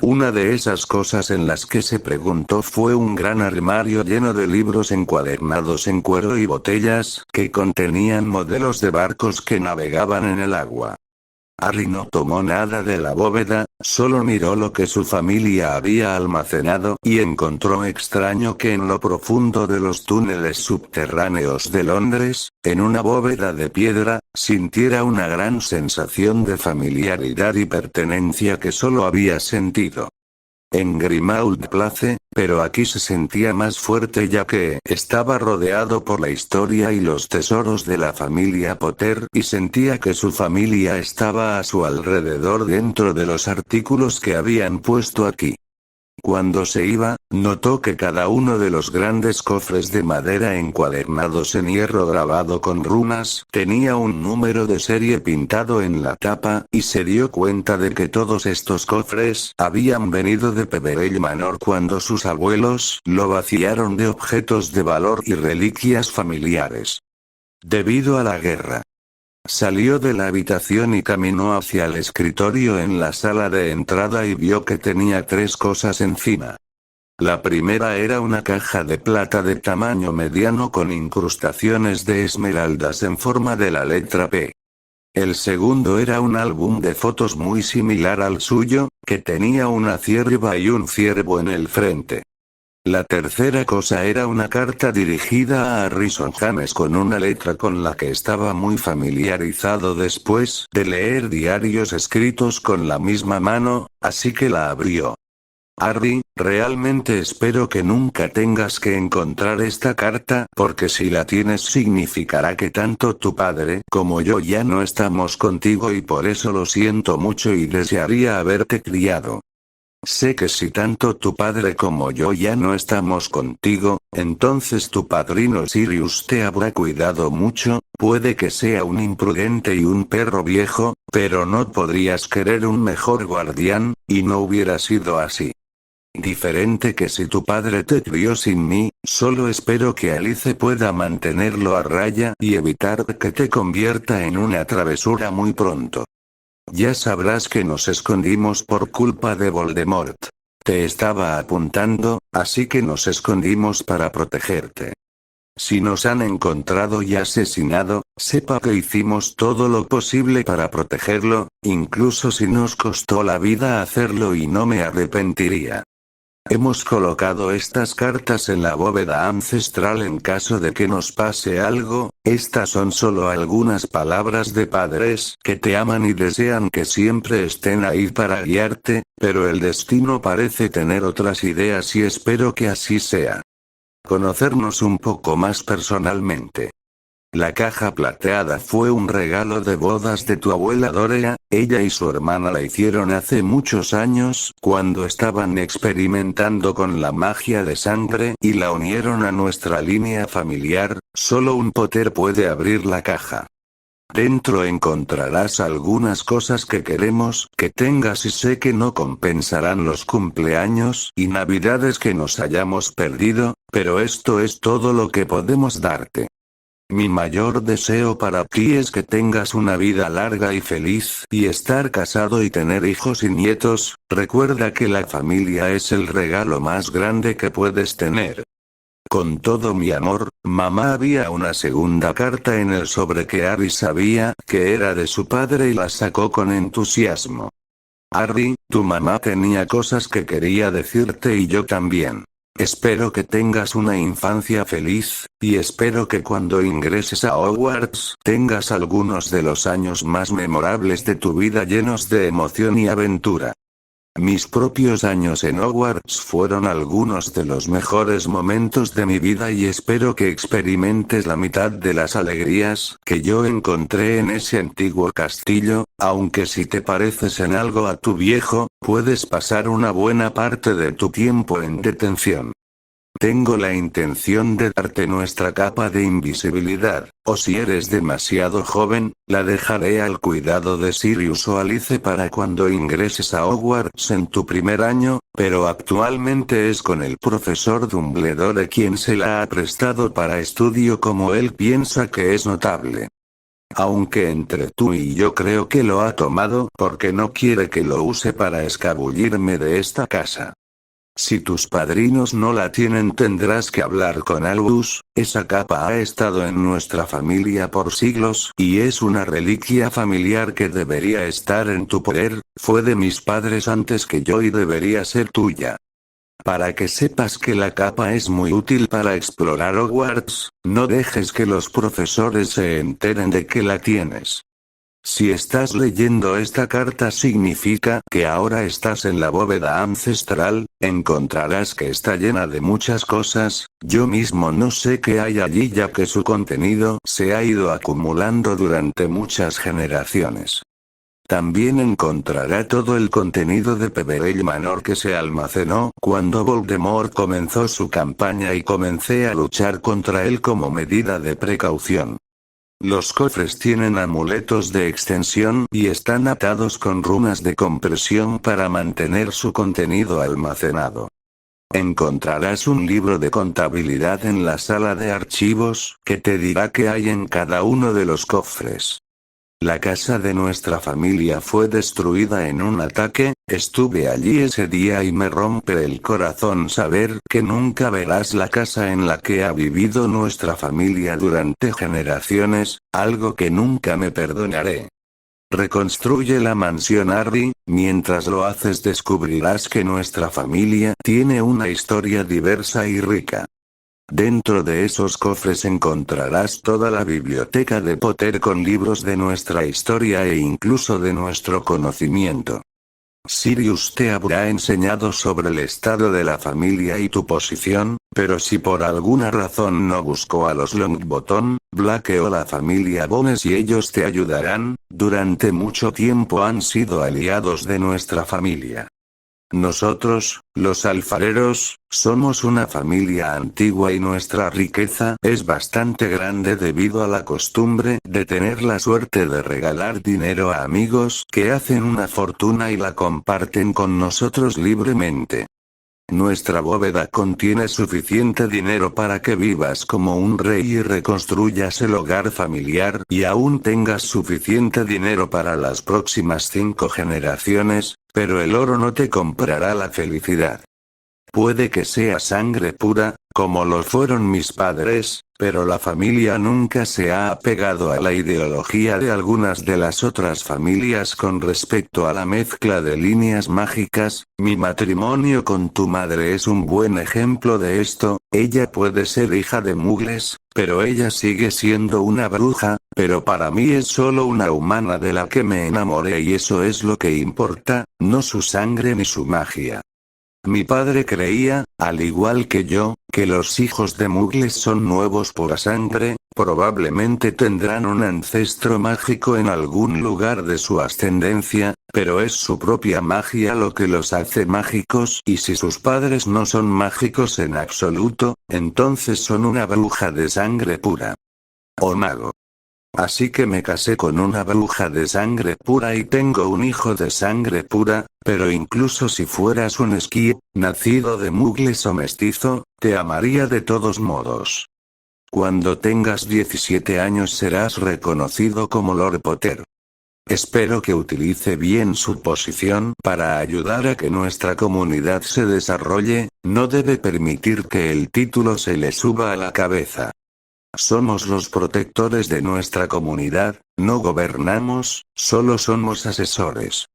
Una de esas cosas en las que se preguntó fue un gran armario lleno de libros encuadernados en cuero y botellas, que contenían modelos de barcos que navegaban en el agua. Harry no tomó nada de la bóveda, solo miró lo que su familia había almacenado y encontró extraño que en lo profundo de los túneles subterráneos de Londres, en una bóveda de piedra, sintiera una gran sensación de familiaridad y pertenencia que solo había sentido en Grimmauld Place, pero aquí se sentía más fuerte ya que estaba rodeado por la historia y los tesoros de la familia Potter y sentía que su familia estaba a su alrededor dentro de los artículos que habían puesto aquí. Cuando se iba, notó que cada uno de los grandes cofres de madera encuadernados en hierro grabado con runas tenía un número de serie pintado en la tapa, y se dio cuenta de que todos estos cofres habían venido de Peverell Manor cuando sus abuelos lo vaciaron de objetos de valor y reliquias familiares. Debido a la guerra. Salió de la habitación y caminó hacia el escritorio en la sala de entrada y vio que tenía 3 cosas encima. La primera era una caja de plata de tamaño mediano con incrustaciones de esmeraldas en forma de la letra P. El segundo era un álbum de fotos muy similar al suyo, que tenía una cierva y un ciervo en el frente. La tercera cosa era una carta dirigida a Harrison James con una letra con la que estaba muy familiarizado después de leer diarios escritos con la misma mano, así que la abrió. Harry, realmente espero que nunca tengas que encontrar esta carta, porque si la tienes significará que tanto tu padre como yo ya no estamos contigo y por eso lo siento mucho y desearía haberte criado. Sé que si tanto tu padre como yo ya no estamos contigo, entonces tu padrino Sirius te habrá cuidado mucho, puede que sea un imprudente y un perro viejo, pero no podrías querer un mejor guardián, y no hubiera sido así. Diferente que si tu padre te crió sin mí, solo espero que Alice pueda mantenerlo a raya y evitar que te convierta en una travesura muy pronto. Ya sabrás que nos escondimos por culpa de Voldemort. Te estaba apuntando, así que nos escondimos para protegerte. Si nos han encontrado y asesinado, sepa que hicimos todo lo posible para protegerlo, incluso si nos costó la vida hacerlo y no me arrepentiría. Hemos colocado estas cartas en la bóveda ancestral en caso de que nos pase algo. Estas son solo algunas palabras de padres que te aman y desean que siempre estén ahí para guiarte, pero el destino parece tener otras ideas y espero que así sea. Conocernos un poco más personalmente. La caja plateada fue un regalo de bodas de tu abuela Dorea, ella y su hermana la hicieron hace muchos años, cuando estaban experimentando con la magia de sangre y la unieron a nuestra línea familiar. Solo un Potter puede abrir la caja. Dentro encontrarás algunas cosas que queremos que tengas y sé que no compensarán los cumpleaños y navidades que nos hayamos perdido, pero esto es todo lo que podemos darte. Mi mayor deseo para ti es que tengas una vida larga y feliz, y estar casado y tener hijos y nietos. Recuerda que la familia es el regalo más grande que puedes tener. Con todo mi amor, mamá. Había una segunda carta en el sobre que Harry sabía que era de su padre y la sacó con entusiasmo. Harry, tu mamá tenía cosas que quería decirte y yo también. Espero que tengas una infancia feliz, y espero que cuando ingreses a Hogwarts tengas algunos de los años más memorables de tu vida llenos de emoción y aventura. Mis propios años en Hogwarts fueron algunos de los mejores momentos de mi vida y espero que experimentes la mitad de las alegrías que yo encontré en ese antiguo castillo, aunque si te pareces en algo a tu viejo, puedes pasar una buena parte de tu tiempo en detención. Tengo la intención de darte nuestra capa de invisibilidad, o si eres demasiado joven, la dejaré al cuidado de Sirius o Alice para cuando ingreses a Hogwarts en tu primer año, pero actualmente es con el profesor Dumbledore quien se la ha prestado para estudio como él piensa que es notable. Aunque entre tú y yo creo que lo ha tomado porque no quiere que lo use para escabullirme de esta casa. Si tus padrinos no la tienen tendrás que hablar con Albus. Esa capa ha estado en nuestra familia por siglos y es una reliquia familiar que debería estar en tu poder, fue de mis padres antes que yo y debería ser tuya. Para que sepas que la capa es muy útil para explorar Hogwarts, no dejes que los profesores se enteren de que la tienes. Si estás leyendo esta carta significa que ahora estás en la bóveda ancestral. Encontrarás que está llena de muchas cosas, yo mismo no sé qué hay allí ya que su contenido se ha ido acumulando durante muchas generaciones. También encontrará todo el contenido de Peverell Manor que se almacenó cuando Voldemort comenzó su campaña y comencé a luchar contra él como medida de precaución. Los cofres tienen amuletos de extensión y están atados con runas de compresión para mantener su contenido almacenado. Encontrarás un libro de contabilidad en la sala de archivos que te dirá qué hay en cada uno de los cofres. La casa de nuestra familia fue destruida en un ataque, estuve allí ese día y me rompe el corazón saber que nunca verás la casa en la que ha vivido nuestra familia durante generaciones, algo que nunca me perdonaré. Reconstruye la mansión Harry, mientras lo haces descubrirás que nuestra familia tiene una historia diversa y rica. Dentro de esos cofres encontrarás toda la biblioteca de Potter con libros de nuestra historia e incluso de nuestro conocimiento. Sirius te habrá enseñado sobre el estado de la familia y tu posición, pero si por alguna razón no buscó a los Longbottom, Blake o la familia Bones y ellos te ayudarán, durante mucho tiempo han sido aliados de nuestra familia. Nosotros, los alfareros, somos una familia antigua y nuestra riqueza es bastante grande debido a la costumbre de tener la suerte de regalar dinero a amigos que hacen una fortuna y la comparten con nosotros libremente. Nuestra bóveda contiene suficiente dinero para que vivas como un rey y reconstruyas el hogar familiar y aún tengas suficiente dinero para las próximas 5 generaciones, pero el oro no te comprará la felicidad. Puede que sea sangre pura, como lo fueron mis padres, pero la familia nunca se ha apegado a la ideología de algunas de las otras familias con respecto a la mezcla de líneas mágicas. Mi matrimonio con tu madre es un buen ejemplo de esto. Ella puede ser hija de mugles, pero ella sigue siendo una bruja, pero para mí es solo una humana de la que me enamoré y eso es lo que importa, no su sangre ni su magia. Mi padre creía, al igual que yo, que los hijos de mugles son nuevos por sangre, probablemente tendrán un ancestro mágico en algún lugar de su ascendencia, pero es su propia magia lo que los hace mágicos y si sus padres no son mágicos en absoluto, entonces son una bruja de sangre pura. O mago. Así que me casé con una bruja de sangre pura y tengo un hijo de sangre pura, pero incluso si fueras un esquí, nacido de mugles o mestizo, te amaría de todos modos. Cuando tengas 17 años serás reconocido como Lord Potter. Espero que utilice bien su posición para ayudar a que nuestra comunidad se desarrolle, no debe permitir que el título se le suba a la cabeza. Somos los protectores de nuestra comunidad, no gobernamos, solo somos asesores.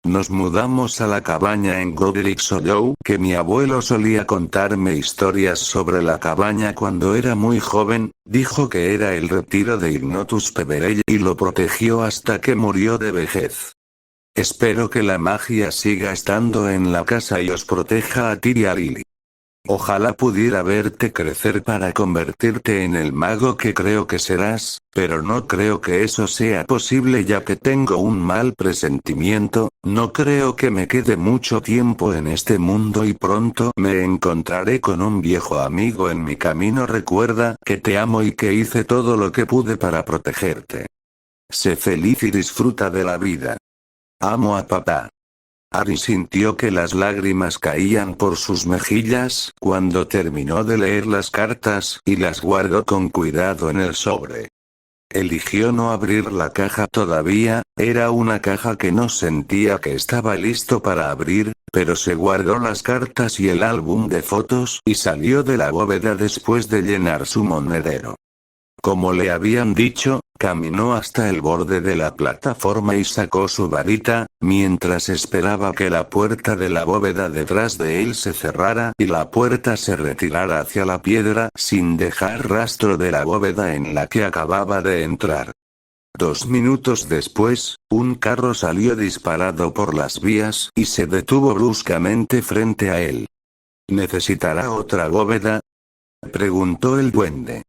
Nos mudamos a la cabaña en Godric's Hollow que mi abuelo solía contarme historias sobre la cabaña cuando era muy joven, dijo que era el retiro de Ignotus Peverell y lo protegió hasta que murió de vejez. Espero que la magia siga estando en la casa y os proteja a ti y a Lily. Ojalá pudiera verte crecer para convertirte en el mago que creo que serás, pero no creo que eso sea posible ya que tengo un mal presentimiento, no creo que me quede mucho tiempo en este mundo y pronto me encontraré con un viejo amigo en mi camino. Recuerda que te amo y que hice todo lo que pude para protegerte. Sé feliz y disfruta de la vida. Amo a papá. Harry sintió que las lágrimas caían por sus mejillas cuando terminó de leer las cartas y las guardó con cuidado en el sobre. Eligió no abrir la caja todavía, era una caja que no sentía que estaba listo para abrir, pero se guardó las cartas y el álbum de fotos y salió de la bóveda después de llenar su monedero. Como le habían dicho, caminó hasta el borde de la plataforma y sacó su varita, mientras esperaba que la puerta de la bóveda detrás de él se cerrara y la puerta se retirara hacia la piedra sin dejar rastro de la bóveda en la que acababa de entrar. 2 minutos después, un carro salió disparado por las vías y se detuvo bruscamente frente a él. ¿Necesitará otra bóveda?, preguntó el duende.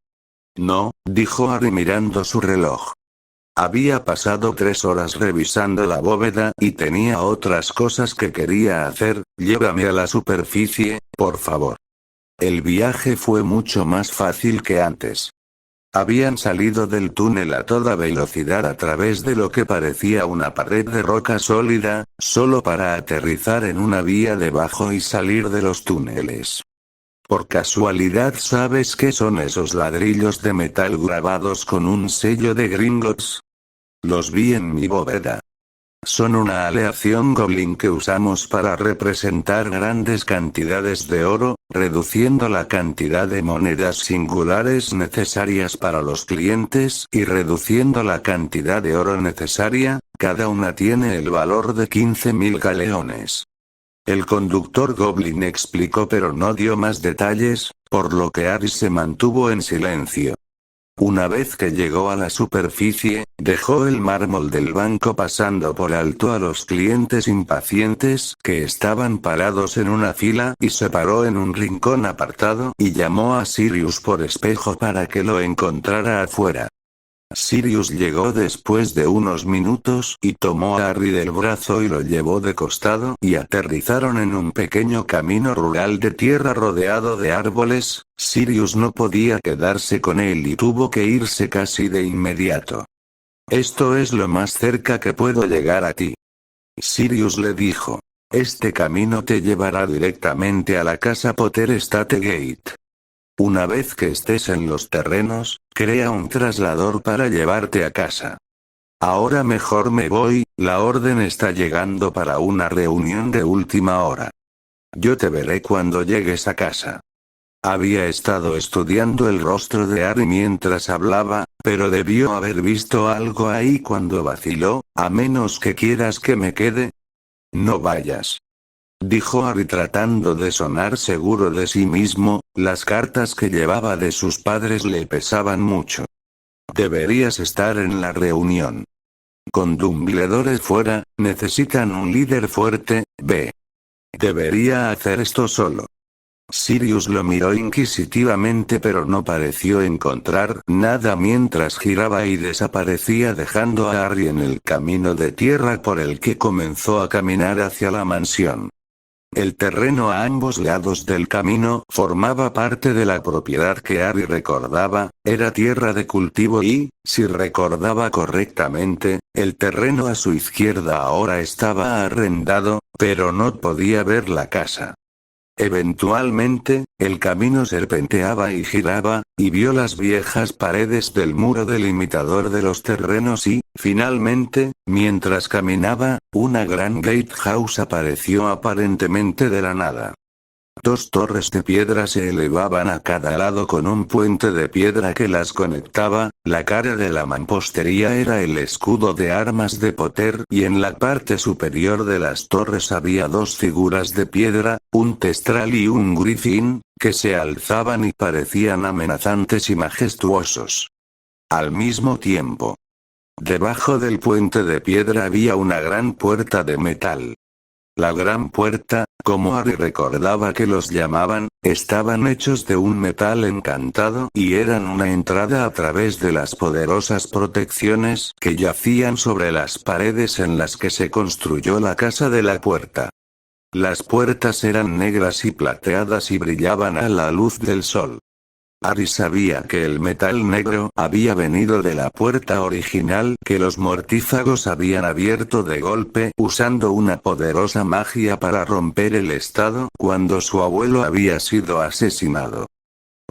No, dijo Harry mirando su reloj. Había pasado 3 horas revisando la bóveda y tenía otras cosas que quería hacer. Llévame a la superficie, por favor. El viaje fue mucho más fácil que antes. Habían salido del túnel a toda velocidad a través de lo que parecía una pared de roca sólida, solo para aterrizar en una vía debajo y salir de los túneles. ¿Por casualidad sabes qué son esos ladrillos de metal grabados con un sello de Gringotts? Los vi en mi bóveda. Son una aleación goblin que usamos para representar grandes cantidades de oro, reduciendo la cantidad de monedas singulares necesarias para los clientes y reduciendo la cantidad de oro necesaria. Cada una tiene el valor de 15.000 galeones. El conductor Goblin explicó pero no dio más detalles, por lo que Harry se mantuvo en silencio. Una vez que llegó a la superficie, dejó el mármol del banco pasando por alto a los clientes impacientes que estaban parados en una fila y se paró en un rincón apartado y llamó a Sirius por espejo para que lo encontrara afuera. Sirius llegó después de unos minutos y tomó a Harry del brazo y lo llevó de costado y aterrizaron en un pequeño camino rural de tierra rodeado de árboles. Sirius no podía quedarse con él y tuvo que irse casi de inmediato. «Esto es lo más cerca que puedo llegar a ti», Sirius le dijo. «Este camino te llevará directamente a la casa Potter Estate Gate. Una vez que estés en los terrenos, crea un traslador para llevarte a casa. Ahora mejor me voy, la orden está llegando para una reunión de última hora. Yo te veré cuando llegues a casa». Había estado estudiando el rostro de Harry mientras hablaba, pero debió haber visto algo ahí cuando vaciló. «A menos que quieras que me quede». «No vayas», dijo Harry tratando de sonar seguro de sí mismo. Las cartas que llevaba de sus padres le pesaban mucho. «Deberías estar en la reunión. Con Dumbledore fuera, necesitan un líder fuerte, ve. Debería hacer esto solo». Sirius lo miró inquisitivamente pero no pareció encontrar nada mientras giraba y desaparecía dejando a Harry en el camino de tierra por el que comenzó a caminar hacia la mansión. El terreno a ambos lados del camino formaba parte de la propiedad que Harry recordaba, era tierra de cultivo y, si recordaba correctamente, el terreno a su izquierda ahora estaba arrendado, pero no podía ver la casa. Eventualmente, el camino serpenteaba y giraba, y vio las viejas paredes del muro delimitador de los terrenos y, finalmente, mientras caminaba, una gran gatehouse apareció aparentemente de la nada. Dos torres de piedra se elevaban a cada lado con un puente de piedra que las conectaba. La cara de la mampostería era el escudo de armas de Potter y en la parte superior de las torres había dos figuras de piedra, un testral y un griffin, que se alzaban y parecían amenazantes y majestuosos. Al mismo tiempo, debajo del puente de piedra había una gran puerta de metal. La gran puerta, como Harry recordaba que los llamaban, estaban hechos de un metal encantado y eran una entrada a través de las poderosas protecciones que yacían sobre las paredes en las que se construyó la casa de la puerta. Las puertas eran negras y plateadas y brillaban a la luz del sol. Harry sabía que el metal negro había venido de la puerta original que los mortífagos habían abierto de golpe usando una poderosa magia para romper el estado cuando su abuelo había sido asesinado.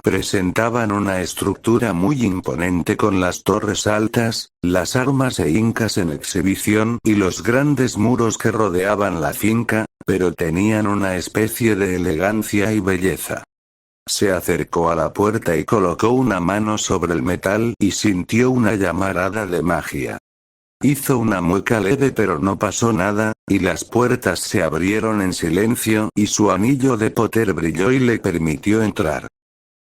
Presentaban una estructura muy imponente con las torres altas, las armas e incas en exhibición y los grandes muros que rodeaban la finca, pero tenían una especie de elegancia y belleza. Se acercó a la puerta y colocó una mano sobre el metal y sintió una llamarada de magia. Hizo una mueca leve pero no pasó nada, y las puertas se abrieron en silencio y su anillo de Potter brilló y le permitió entrar.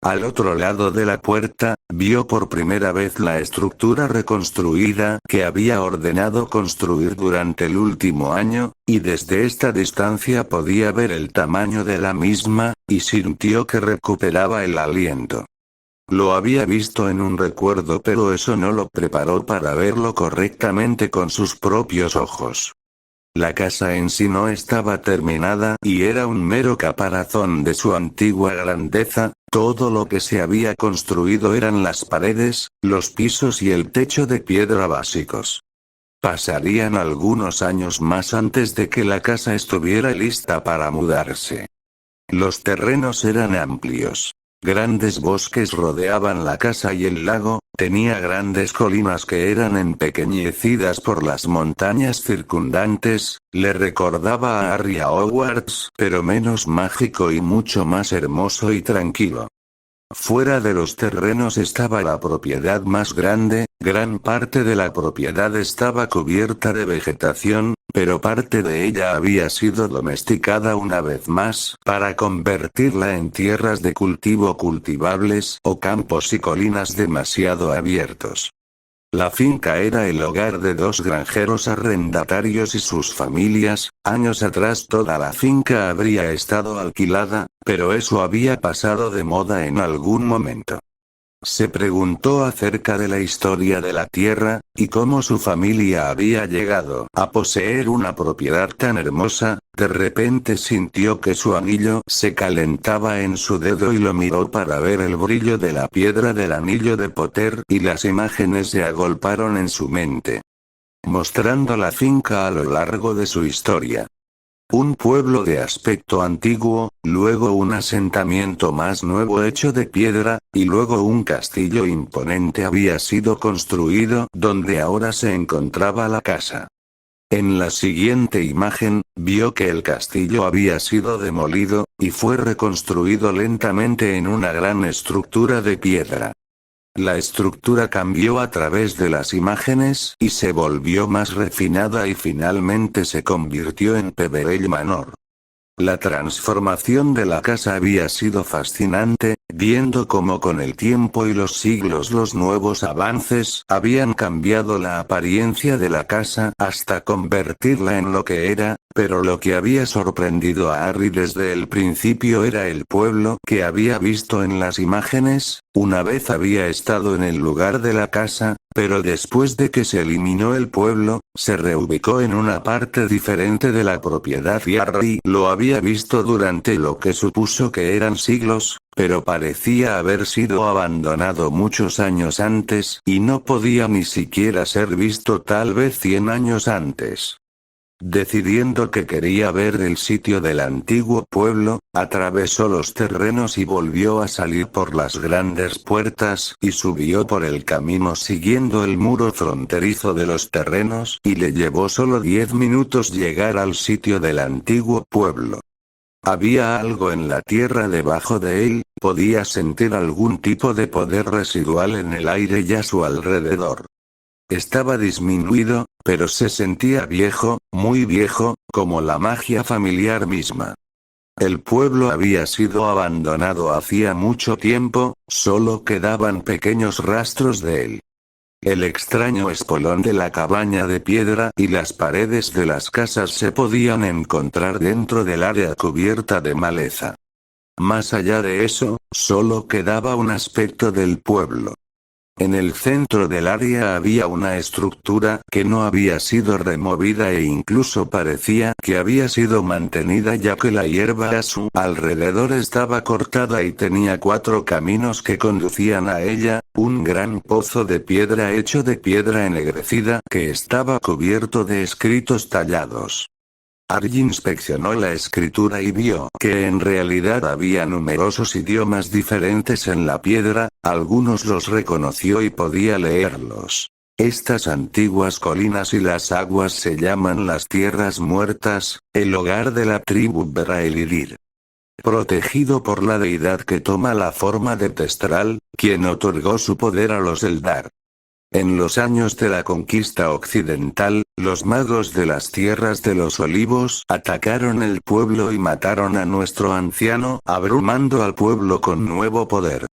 Al otro lado de la puerta, vio por primera vez la estructura reconstruida que había ordenado construir durante el último año, y desde esta distancia podía ver el tamaño de la misma, y sintió que recuperaba el aliento. Lo había visto en un recuerdo pero eso no lo preparó para verlo correctamente con sus propios ojos. La casa en sí no estaba terminada y era un mero caparazón de su antigua grandeza. Todo lo que se había construido eran las paredes, los pisos y el techo de piedra básicos. Pasarían algunos años más antes de que la casa estuviera lista para mudarse. Los terrenos eran amplios. Grandes bosques rodeaban la casa y el lago, tenía grandes colinas que eran empequeñecidas por las montañas circundantes. Le recordaba a Harry a Hogwarts, pero menos mágico y mucho más hermoso y tranquilo. Fuera de los terrenos estaba la propiedad más grande, gran parte de la propiedad estaba cubierta de vegetación, pero parte de ella había sido domesticada una vez más, para convertirla en tierras de cultivo cultivables o campos y colinas demasiado abiertos. La finca era el hogar de dos granjeros arrendatarios y sus familias. Años atrás toda la finca habría estado alquilada, pero eso había pasado de moda en algún momento. Se preguntó acerca de la historia de la tierra, y cómo su familia había llegado a poseer una propiedad tan hermosa. De repente sintió que su anillo se calentaba en su dedo y lo miró para ver el brillo de la piedra del anillo de Potter, y las imágenes se agolparon en su mente, mostrando la finca a lo largo de su historia. Un pueblo de aspecto antiguo, luego un asentamiento más nuevo hecho de piedra, y luego un castillo imponente había sido construido donde ahora se encontraba la casa. En la siguiente imagen, vio que el castillo había sido demolido, y fue reconstruido lentamente en una gran estructura de piedra. La estructura cambió a través de las imágenes y se volvió más refinada y finalmente se convirtió en Peverell Manor. La transformación de la casa había sido fascinante, viendo cómo con el tiempo y los siglos los nuevos avances habían cambiado la apariencia de la casa hasta convertirla en lo que era, pero lo que había sorprendido a Harry desde el principio era el pueblo que había visto en las imágenes. Una vez había estado en el lugar de la casa, pero después de que se eliminó el pueblo, se reubicó en una parte diferente de la propiedad y Harry lo había visto durante lo que supuso que eran siglos, pero parecía haber sido abandonado muchos años antes y no podía ni siquiera ser visto tal vez 100 años antes. Decidiendo que quería ver el sitio del antiguo pueblo, atravesó los terrenos y volvió a salir por las grandes puertas y subió por el camino siguiendo el muro fronterizo de los terrenos y le llevó solo 10 minutos llegar al sitio del antiguo pueblo. Había algo en la tierra debajo de él, podía sentir algún tipo de poder residual en el aire y a su alrededor. Estaba disminuido, pero se sentía viejo, muy viejo, como la magia familiar misma. El pueblo había sido abandonado hacía mucho tiempo, solo quedaban pequeños rastros de él. El extraño espolón de la cabaña de piedra y las paredes de las casas se podían encontrar dentro del área cubierta de maleza. Más allá de eso, solo quedaba un aspecto del pueblo. En el centro del área había una estructura que no había sido removida e incluso parecía que había sido mantenida ya que la hierba a su alrededor estaba cortada y tenía 4 caminos que conducían a ella, un gran pozo de piedra hecho de piedra ennegrecida que estaba cubierto de escritos tallados. Harry inspeccionó la escritura y vio que en realidad había numerosos idiomas diferentes en la piedra, algunos los reconoció y podía leerlos. Estas antiguas colinas y las aguas se llaman las Tierras Muertas, el hogar de la tribu Beraelidir. Protegido por la deidad que toma la forma de Testral, quien otorgó su poder a los Eldar. En los años de la conquista occidental, los magos de las Tierras de los Olivos atacaron el pueblo y mataron a nuestro anciano, abrumando al pueblo con nuevo poder.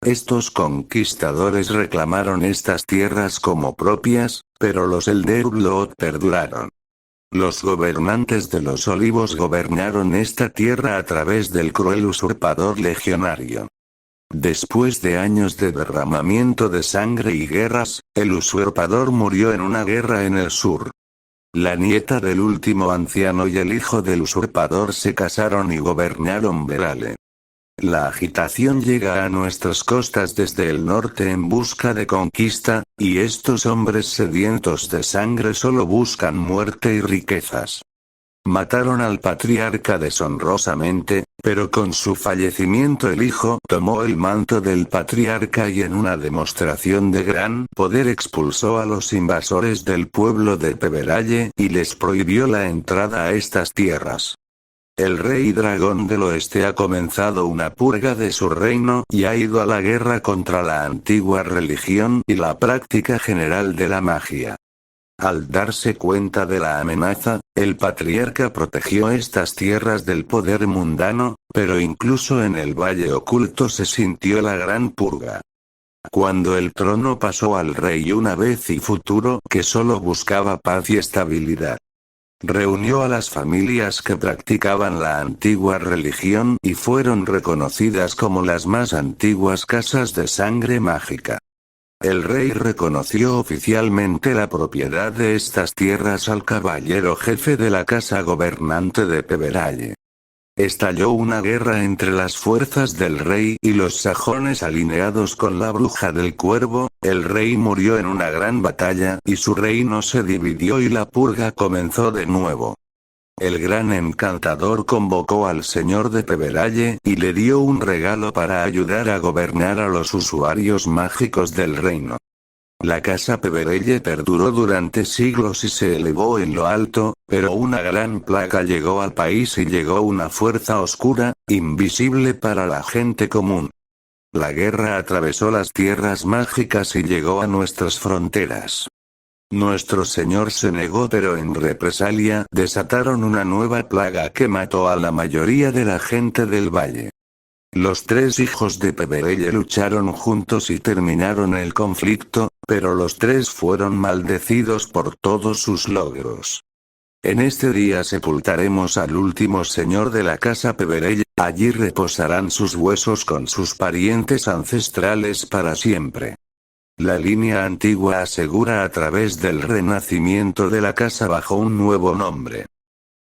Estos conquistadores reclamaron estas tierras como propias, pero los Elder-Blood perduraron. Los gobernantes de los Olivos gobernaron esta tierra a través del cruel usurpador legionario. Después de años de derramamiento de sangre y guerras, el usurpador murió en una guerra en el sur. La nieta del último anciano y el hijo del usurpador se casaron y gobernaron Berale. La agitación llega a nuestras costas desde el norte en busca de conquista, y estos hombres sedientos de sangre solo buscan muerte y riquezas. Mataron al patriarca deshonrosamente, pero con su fallecimiento el hijo tomó el manto del patriarca y en una demostración de gran poder expulsó a los invasores del pueblo de Peveralle y les prohibió la entrada a estas tierras. El rey dragón del oeste ha comenzado una purga de su reino y ha ido a la guerra contra la antigua religión y la práctica general de la magia. Al darse cuenta de la amenaza, el patriarca protegió estas tierras del poder mundano, pero incluso en el valle oculto se sintió la gran purga. Cuando el trono pasó al rey una vez y futuro que solo buscaba paz y estabilidad. Reunió a las familias que practicaban la antigua religión y fueron reconocidas como las más antiguas casas de sangre mágica. El rey reconoció oficialmente la propiedad de estas tierras al caballero jefe de la casa gobernante de Peveralle. Estalló una guerra entre las fuerzas del rey y los sajones alineados con la bruja del cuervo. El rey murió en una gran batalla y su reino se dividió y la purga comenzó de nuevo. El gran encantador convocó al señor de Peveralle y le dio un regalo para ayudar a gobernar a los usuarios mágicos del reino. La casa Peveralle perduró durante siglos y se elevó en lo alto, pero una gran plaga llegó al país y llegó una fuerza oscura, invisible para la gente común. La guerra atravesó las tierras mágicas y llegó a nuestras fronteras. Nuestro señor se negó, pero en represalia desataron una nueva plaga que mató a la mayoría de la gente del valle. Los tres hijos de Peveralle lucharon juntos y terminaron el conflicto, pero los tres fueron maldecidos por todos sus logros. En este día sepultaremos al último señor de la casa Peveralle, allí reposarán sus huesos con sus parientes ancestrales para siempre. La línea antigua asegura a través del renacimiento de la casa bajo un nuevo nombre.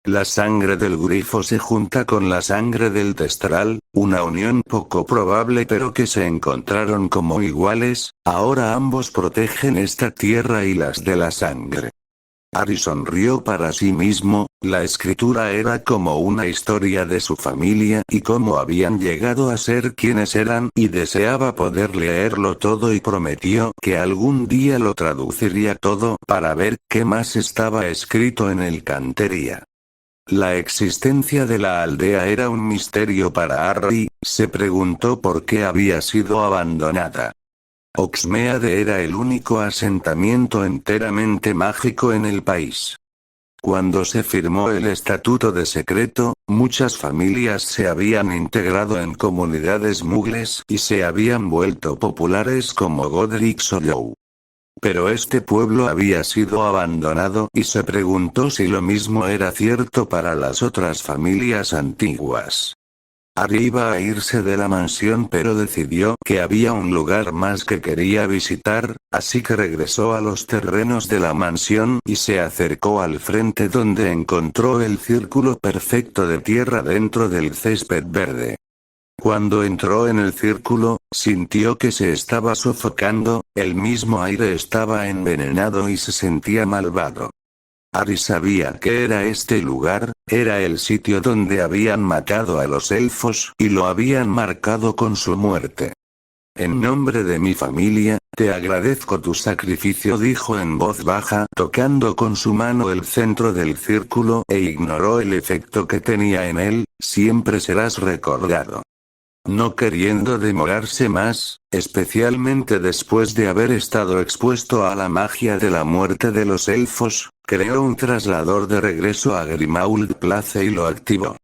La sangre del grifo se junta con la sangre del testral, una unión poco probable pero que se encontraron como iguales. Ahora ambos protegen esta tierra y las de la sangre. Ari sonrió para sí mismo. La escritura era como una historia de su familia y cómo habían llegado a ser quienes eran, y deseaba poder leerlo todo y prometió que algún día lo traduciría todo para ver qué más estaba escrito en el cantería. La existencia de la aldea era un misterio para Harry. Se preguntó por qué había sido abandonada. Oxmeade era el único asentamiento enteramente mágico en el país. Cuando se firmó el Estatuto de Secreto, muchas familias se habían integrado en comunidades mugles y se habían vuelto populares como Godric Hollow. Pero este pueblo había sido abandonado y se preguntó si lo mismo era cierto para las otras familias antiguas. Harry iba a irse de la mansión, pero decidió que había un lugar más que quería visitar, así que regresó a los terrenos de la mansión y se acercó al frente, donde encontró el círculo perfecto de tierra dentro del césped verde. Cuando entró en el círculo, sintió que se estaba sofocando, el mismo aire estaba envenenado y se sentía malvado. Harry sabía que era este lugar, era el sitio donde habían matado a los elfos y lo habían marcado con su muerte. En nombre de mi familia, te agradezco tu sacrificio, dijo en voz baja, tocando con su mano el centro del círculo, e ignoró el efecto que tenía en él. Siempre serás recordado. No queriendo demorarse más, especialmente después de haber estado expuesto a la magia de la muerte de los elfos, creó un traslador de regreso a Grimmauld Place y lo activó.